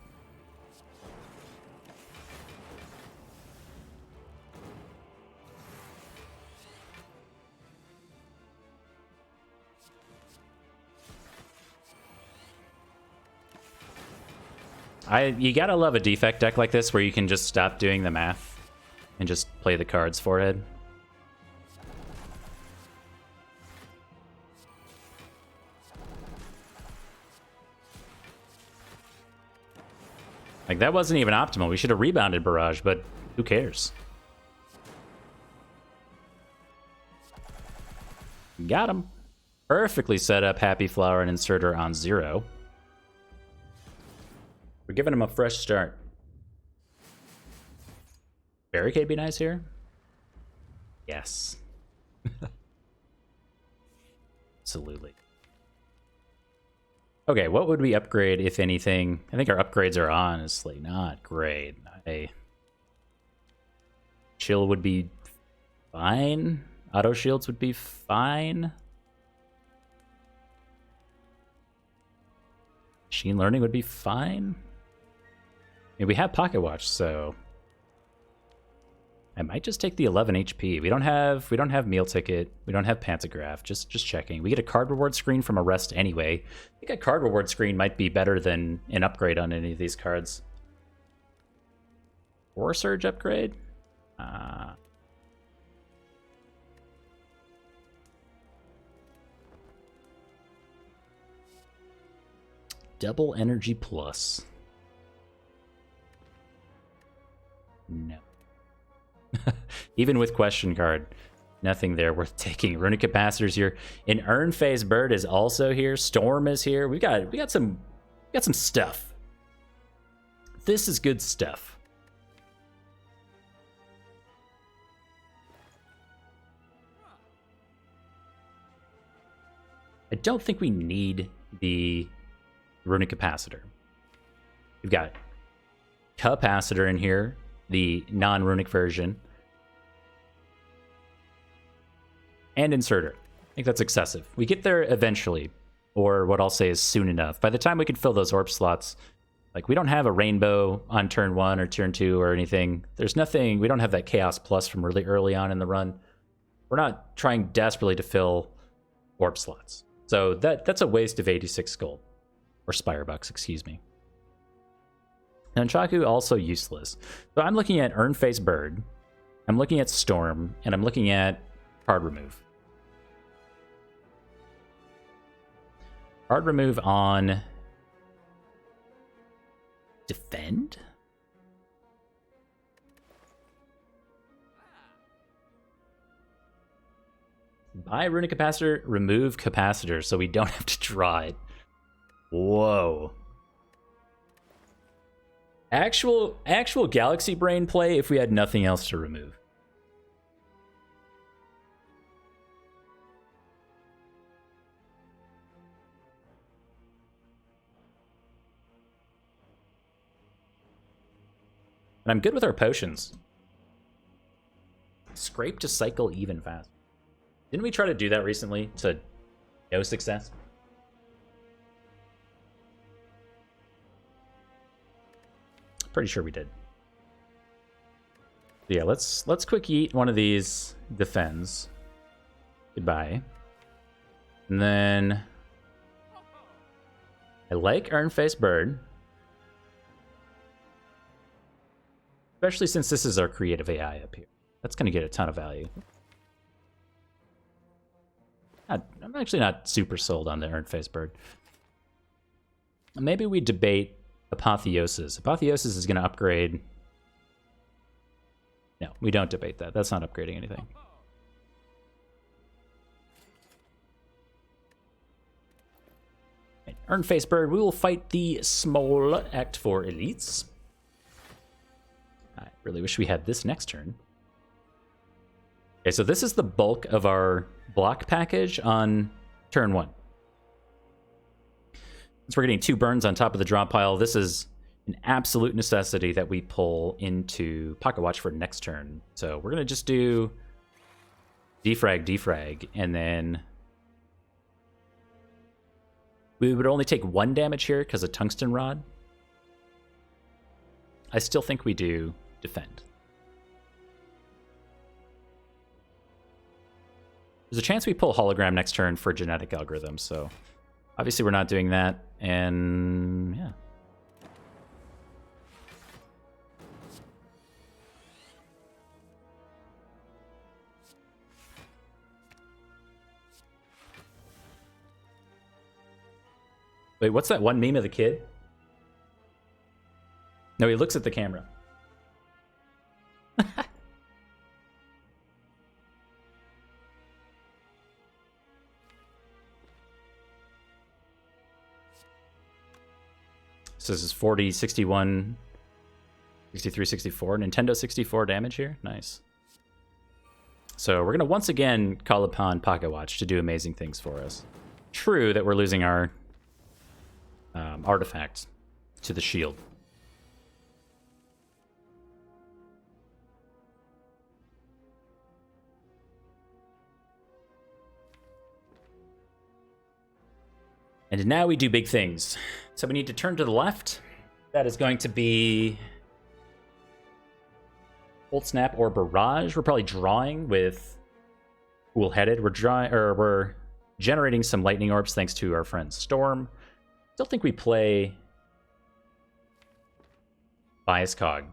You gotta love a Defect deck like this where you can just stop doing the math and just play the cards forehead. Like, that wasn't even optimal. We should have rebounded Barrage, but who cares? Got him. Perfectly set up Happy Flower and Inserter on 0. We're giving him a fresh start. Barricade be nice here? Yes. Absolutely. Okay, what would we upgrade, if anything? I think our upgrades are honestly not great. Chill would be fine. Auto shields would be fine. Machine learning would be fine. I mean, we have Pocket Watch, so I might just take the 11 HP. We don't have Meal Ticket. We don't have Pantograph. Just checking. We get a card reward screen from a rest anyway. I think a card reward screen might be better than an upgrade on any of these cards. Or Surge upgrade? Double Energy Plus. No. Even with question card, nothing there worth taking. Runic Capacitors here. An Urn Phase Bird is also here. Storm is here. We got some stuff. This is good stuff. I don't think we need the Runic Capacitor. We've got Capacitor in here, the non-runic version, and Inserter. I think that's excessive. We get there eventually, or what I'll say is soon enough. By the time we can fill those orb slots, like, we don't have a Rainbow on turn 1 or turn 2 or anything. There's nothing. We don't have that Chaos Plus from really early on in the run. We're not trying desperately to fill orb slots. So that's a waste of 86 gold. Or Spire Bucks, excuse me. Nunchaku also useless. So I'm looking at Urn Face Bird, I'm looking at Storm, and I'm looking at card remove. Card remove on Defend? Buy Runic Capacitor, remove Capacitor, so we don't have to draw it. Whoa. Actual Galaxy Brain play if we had nothing else to remove. And I'm good with our potions. Scrape to cycle even fast. Didn't we try to do that recently to no success? Pretty sure we did. Yeah, let's quick eat one of these defends. Goodbye. And then I like Urn Face Bird. Especially since this is our creative AI up here. That's going to get a ton of value. I'm actually not super sold on the Urn Face Bird. Maybe we debate Apotheosis. Apotheosis is going to upgrade. No, we don't debate that. That's not upgrading anything. Urn Face Bird, we will fight the small Act 4 elites. I really wish we had this next turn. Okay, so this is the bulk of our block package on turn 1. Since we're getting 2 burns on top of the drop pile, this is an absolute necessity that we pull into Pocket Watch for next turn. So we're going to just do defrag, and then We would only take 1 damage here because of Tungsten Rod. I still think we do Defend. There's a chance we pull Hologram next turn for Genetic Algorithm, so obviously we're not doing that, and yeah. Wait, what's that one meme of the kid? No, he looks at the camera. So this is 40, 61, 63, 64. Nintendo 64 damage here. Nice. So we're going to once again call upon Pocket Watch to do amazing things for us. True that we're losing our artifact to the shield. And now we do big things. So we need to turn to the left. That is going to be Cold Snap or Barrage. We're probably drawing with Cool-Headed. We're generating some lightning orbs thanks to our friend Storm. Still think we play Bias Cog,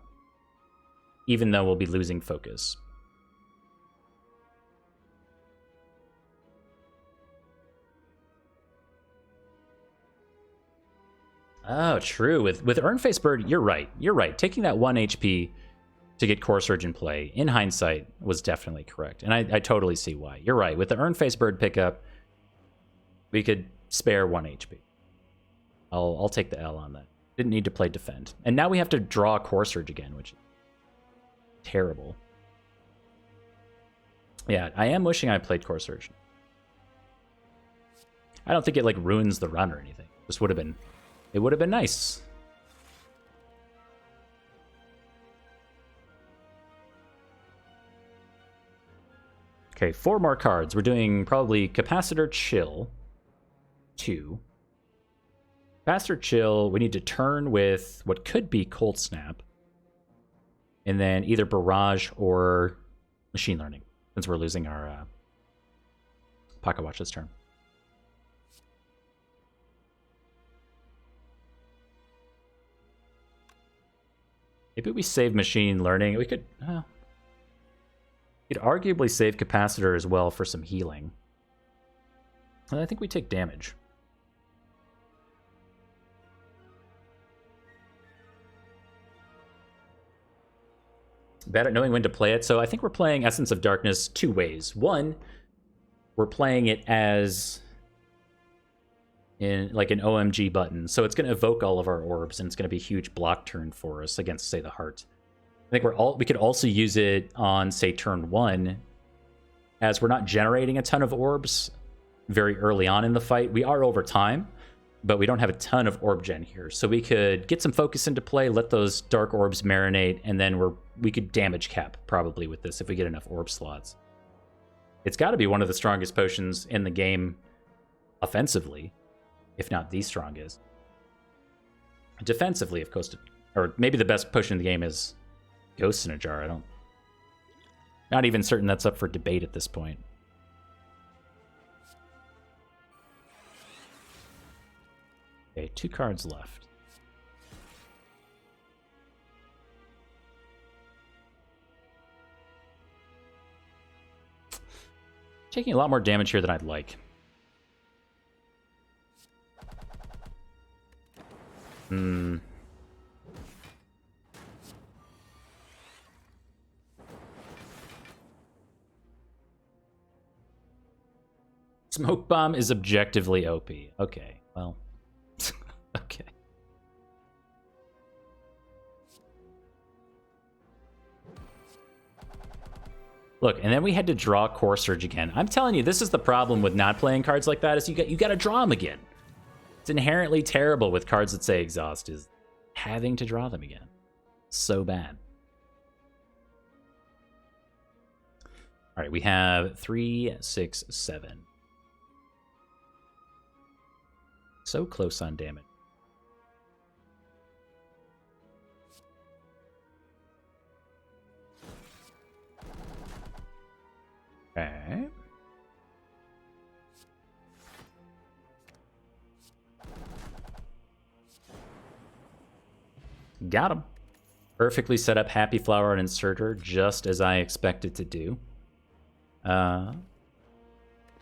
even though we'll be losing focus. Oh, true. With Urnface Bird, you're right. You're right. Taking that 1 HP to get Core Surge in play, in hindsight, was definitely correct. And I totally see why. You're right. With the Urnface Bird pickup, we could spare 1 HP. I'll take the L on that. Didn't need to play Defend. And now we have to draw Core Surge again, which is terrible. Yeah, I am wishing I played Core Surge. I don't think it, like, ruins the run or anything. Just would have been... It would have been nice. Okay, 4 more cards. We're doing probably Capacitor Chill 2. Capacitor Chill, we need to turn with what could be Cold Snap. And then either Barrage or Machine Learning, since we're losing our Pocket Watch this turn. Maybe we save Machine Learning. We could arguably save Capacitor as well for some healing. And I think we take damage. Bad at knowing when to play it. So I think we're playing Essence of Darkness 2 ways. One, we're playing it as in like an OMG button. So it's going to evoke all of our orbs, and it's going to be a huge block turn for us against, say, the Heart. I think we could also use it on, say, turn 1, as we're not generating a ton of orbs very early on in the fight. We are over time, but we don't have a ton of orb gen here. So we could get some focus into play, let those dark orbs marinate, and then we could damage cap probably with this if we get enough orb slots. It's got to be one of the strongest potions in the game offensively, if not the strongest. Defensively, of course, or maybe the best potion in the game is Ghosts in a Jar. Not even certain that's up for debate at this point. Okay, 2 cards left. Taking a lot more damage here than I'd like. Smoke Bomb is objectively OP. Okay, well. Okay. Look, and then we had to draw Core Surge again. I'm telling you, this is the problem with not playing cards like that, is you got to draw them again. It's inherently terrible with cards that say Exhaust, is having to draw them again. So bad. All right, we have 3, 6, 7. So close on damage. Okay. Got him. Perfectly set up Happy Flower and Inserter, just as I expected to do.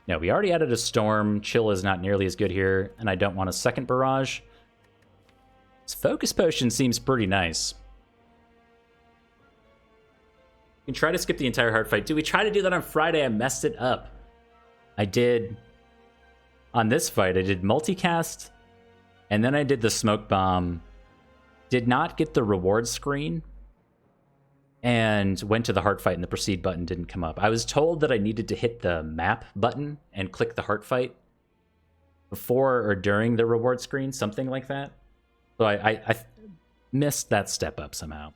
No, we already added a Storm. Chill is not nearly as good here, and I don't want a second Barrage. This Focus Potion seems pretty nice. You can try to skip the entire hard fight. Did we try to do that on Friday? I messed it up. I did... On this fight, I did multicast, and then I did the Smoke Bomb. Did not get the reward screen, and went to the heart fight, and the proceed button didn't come up. I was told that I needed to hit the map button and click the heart fight before or during the reward screen, something like that. So I missed that step up somehow.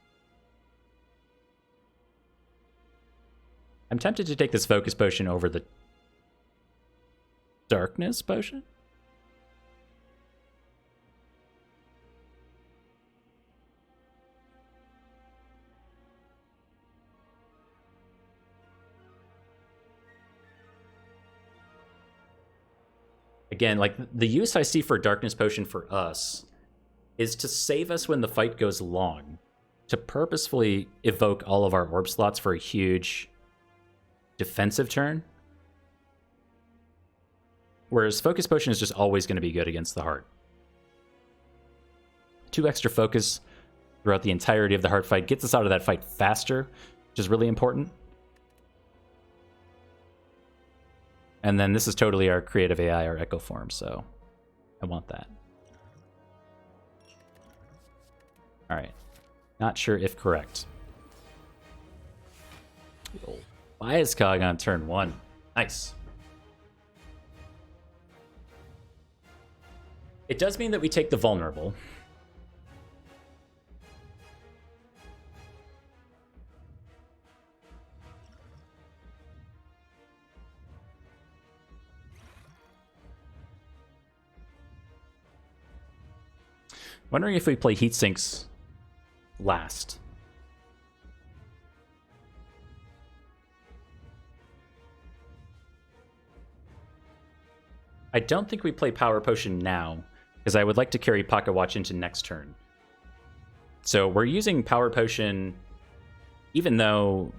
I'm tempted to take this Focus Potion over the Darkness Potion. Again, like, the use I see for Darkness Potion for us is to save us when the fight goes long, to purposefully evoke all of our orb slots for a huge defensive turn. Whereas Focus Potion is just always going to be good against the heart. 2 extra focus throughout the entirety of the heart fight gets us out of that fight faster, which is really important. And then this is totally our creative AI, our Echo Form, so I want that. All right. Not sure if correct. Bias Cog on turn 1. Nice. It does mean that we take the vulnerable. Wondering if we play Heat Sinks last. I don't think we play Power Potion now, because I would like to carry Pocket Watch into next turn. So we're using Power Potion, even though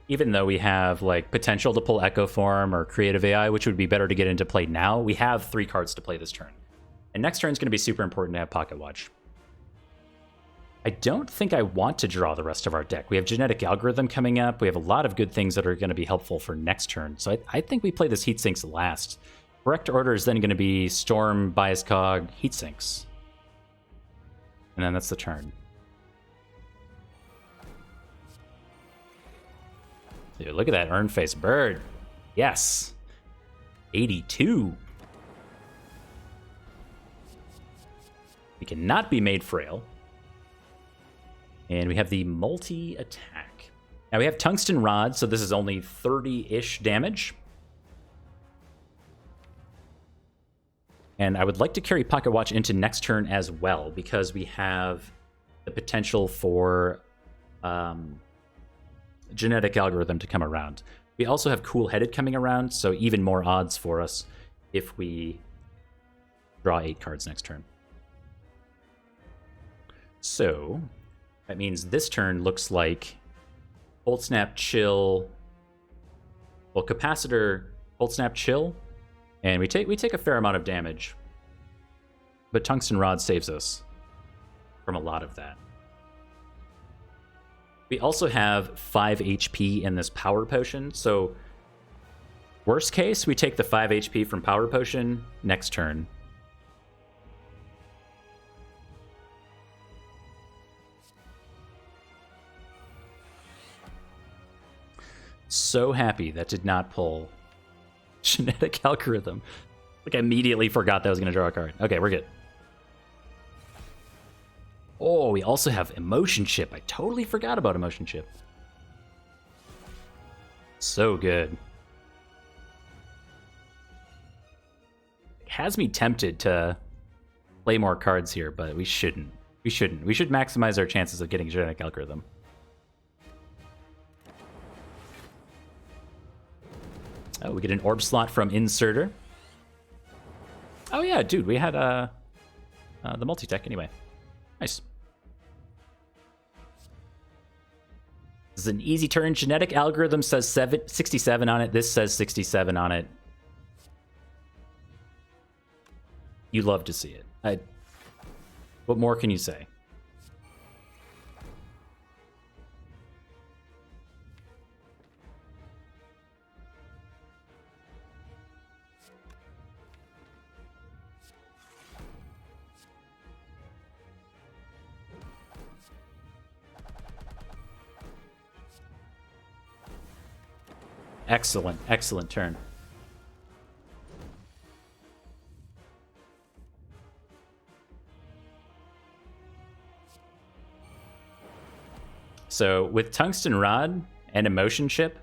we have like potential to pull Echo Form or Creative AI, which would be better to get into play now. We have 3 cards to play this turn. And next turn is going to be super important to have Pocket Watch. I don't think I want to draw the rest of our deck. We have Genetic Algorithm coming up. We have a lot of good things that are going to be helpful for next turn. So I think we play this Heat Sinks last. Correct order is then going to be Storm, Bias Cog, Heat Sinks. And then that's the turn. Dude, look at that Urn Face Bird. Yes. 82. We cannot be made frail. And we have the multi-attack. Now we have Tungsten Rod, so this is only 30-ish damage. And I would like to carry Pocket Watch into next turn as well, because we have the potential for Genetic Algorithm to come around. We also have Cool Headed coming around, so even more odds for us if we draw 8 cards next turn. So that means this turn looks like Cold Snap, Chill, well, Capacitor, Cold Snap, Chill, and we take a fair amount of damage. But Tungsten Rod saves us from a lot of that. We also have 5 HP in this Power Potion, so worst case, we take the 5 HP from Power Potion next turn. So happy that did not pull Genetic Algorithm. Like, I immediately forgot that I was going to draw a card. Okay, we're good. Oh, we also have Emotion Chip. I totally forgot about Emotion Chip. So good. has me tempted to play more cards here, but we shouldn't. We shouldn't. We should maximize our chances of getting genetic algorithm. Oh, we get an orb slot from Inserter. Oh yeah, dude, we had the multi-tech anyway. Nice. This is an easy turn. Genetic algorithm says 67 on it. This says 67 on it. You love to see it. What more can you say? Excellent, excellent turn. So with Tungsten Rod and Emotion Chip,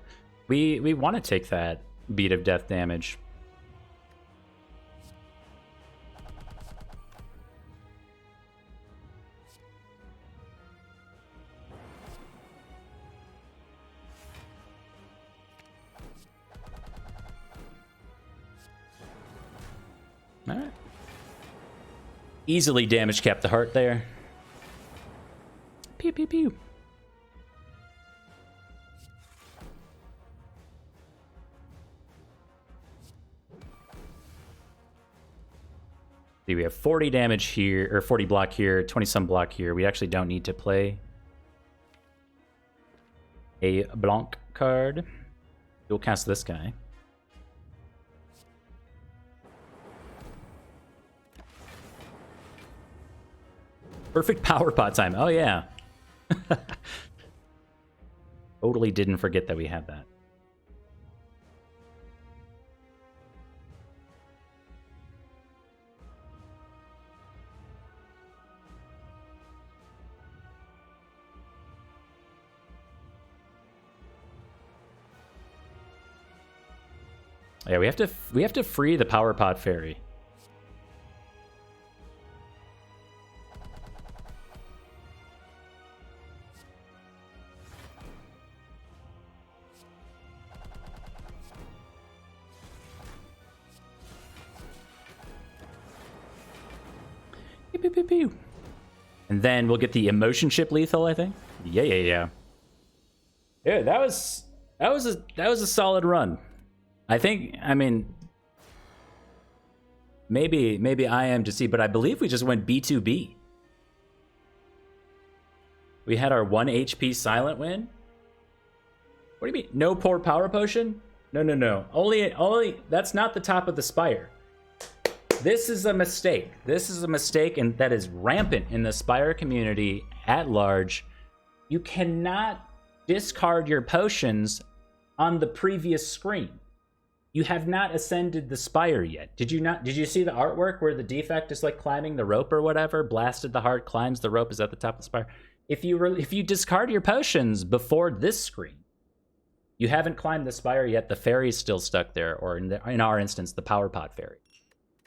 we want to take that Beat of Death damage. All right. Easily damage cap the heart there. Pew, pew, pew. See, we have 40 damage here, or 40 block here, 20 some block here. We actually don't need to play a Blanc card. We'll cast this guy. Perfect power pot time. Oh, yeah. Totally didn't forget that we had that. Yeah, we have to free the power pot fairy. Pew, pew, pew, pew. And then we'll get the Emotion Chip lethal, I think. Yeah. Yeah, that was a solid run. I mean, maybe I am to see, but I believe we just went B2B. We had our 1 HP silent win. What do you mean? No poor power potion? No. Only that's not the top of the spire. This is a mistake. This is a mistake, and that is rampant in the Spire community at large. You cannot discard your potions on the previous screen. You have not ascended the Spire yet. Did you see the artwork where the Defect is like climbing the rope or whatever? Blasted the heart, climbs the rope, is at the top of the Spire. If you discard your potions before this screen, you haven't climbed the Spire yet. The fairy's still stuck there, or in our instance, the power pot fairy.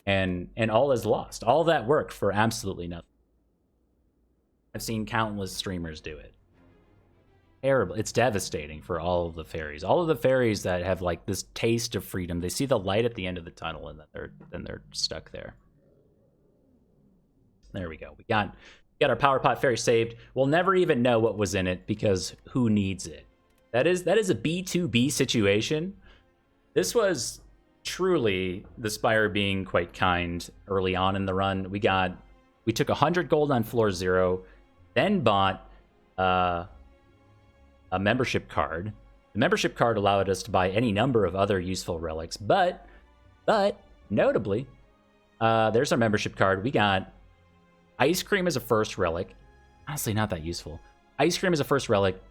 And all is lost. All that work for absolutely nothing. I've seen countless streamers do it. Terrible. It's devastating for all of the fairies. All of the fairies that have like this taste of freedom, they see the light at the end of the tunnel, and then they're stuck there. There we go. We got our power pot fairy saved. We'll never even know what was in it because who needs it? That is a B2B situation. This was truly the Spire being quite kind early on in the run. We took 100 gold on floor 0, then bought a membership card. The membership card allowed us to buy any number of other useful relics, but notably, there's our membership card. We got Ice Cream as a first relic. Honestly, not that useful. Ice Cream as a first relic,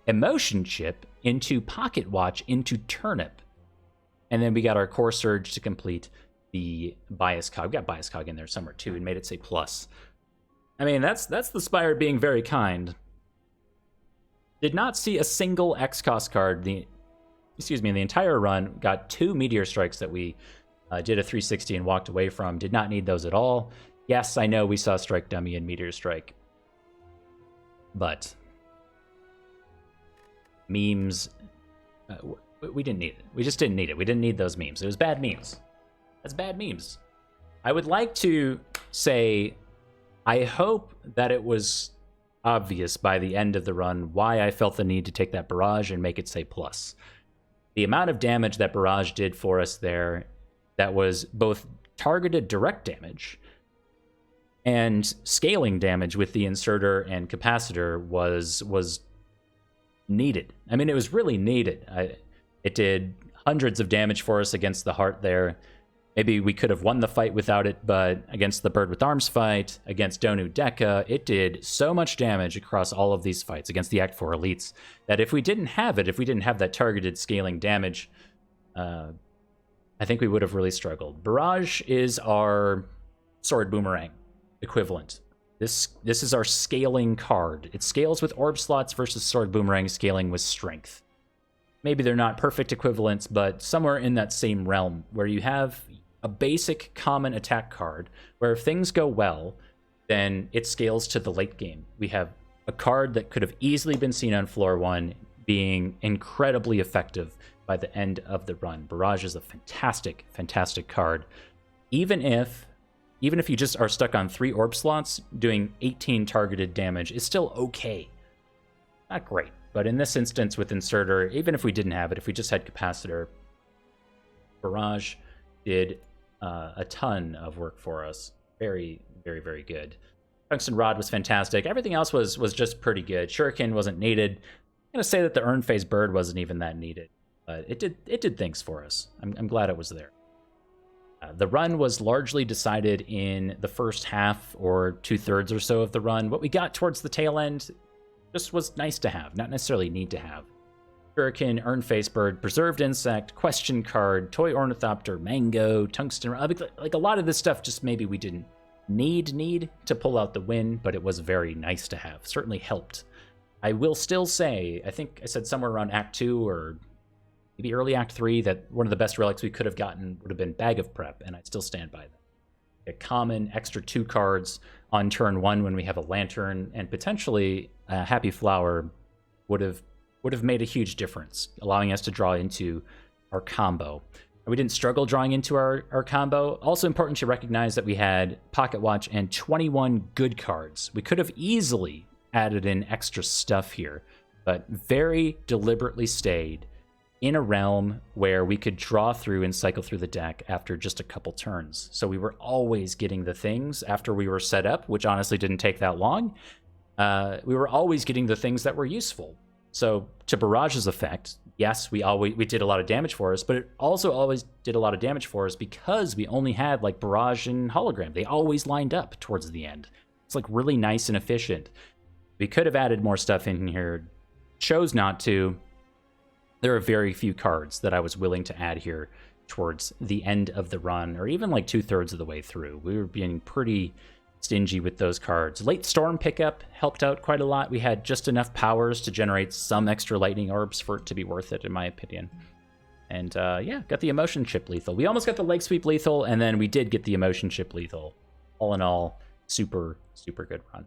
Emotion Chip into Pocket Watch into Turnip. And then we got our Core Surge to complete the Bias Cog. We got Bias Cog in there somewhere too and made it say plus. I mean, that's the Spire being very kind. Did not see a single X-Cost card. The entire run. Got 2 Meteor Strikes that we Did a 360 and walked away from. Did not need those at all. Yes, I know we saw Strike Dummy and Meteor Strike. But memes, we didn't need it. We just didn't need it. We didn't need those memes. It was bad memes. That's bad memes. I would like to say, I hope that it was obvious by the end of the run why I felt the need to take that barrage and make it say plus. The amount of damage that barrage did for us there, that was both targeted direct damage and scaling damage with the inserter and capacitor was needed. I mean, it was really needed. It did hundreds of damage for us against the heart there. Maybe we could have won the fight without it, but against the Bird with Arms fight, against Donu Deka, it did so much damage across all of these fights against the Act 4 elites that if we didn't have it, if we didn't have that targeted scaling damage, I think we would have really struggled. Barrage is our Sword Boomerang equivalent. This is our scaling card. It scales with orb slots versus Sword Boomerang scaling with strength. Maybe they're not perfect equivalents, but somewhere in that same realm where you have a basic common attack card where if things go well, then it scales to the late game. We have a card that could have easily been seen on floor 1 being incredibly effective by the end of the run. Barrage is a fantastic, fantastic card. Even if you just are stuck on 3 orb slots, doing 18 targeted damage is still okay. Not great, but in this instance with Inserter, even if we didn't have it, if we just had Capacitor, Barrage did a ton of work for us. Very, very, very good. Tungsten Rod was fantastic. Everything else was just pretty good. Shuriken wasn't needed. I'm going to say that the Urn Phase Bird wasn't even that needed, but it did things for us. I'm glad it was there. The run was largely decided in the first half or 2/3 or so of the run. What we got towards the tail end just was nice to have, not necessarily need to have. Shuriken, Urn Face Bird, Preserved Insect, Question Card, Toy Ornithopter, Mango, Tungsten... Like a lot of this stuff just maybe we didn't need to pull out the win, but it was very nice to have. Certainly helped. I will still say, I think I said somewhere around Act 2 or maybe early Act 3 that one of the best relics we could have gotten would have been Bag of Prep, and I still stand by that. A common extra 2 cards on turn 1 when we have a Lantern, and potentially a Happy Flower would have made a huge difference, allowing us to draw into our combo. And we didn't struggle drawing into our combo. Also important to recognize that we had Pocket Watch and 21 good cards. We could have easily added in extra stuff here, but very deliberately stayed in a realm where we could draw through and cycle through the deck after just a couple turns. So we were always getting the things after we were set up, which honestly didn't take that long. We were always getting the things that were useful. So to Barrage's effect, yes, we did a lot of damage for us, but it also always did a lot of damage for us because we only had like Barrage and Hologram. They always lined up towards the end. It's like really nice and efficient. We could have added more stuff in here, chose not to. There are very few cards that I was willing to add here towards the end of the run, or even like 2/3 of the way through. We were being pretty stingy with those cards. Late Storm pickup helped out quite a lot. We had just enough powers to generate some extra lightning orbs for it to be worth it, in my opinion. And yeah, got the Emotion Chip lethal. We almost got the Leg Sweep lethal, and then we did get the Emotion Chip lethal. All in all, super, super good run.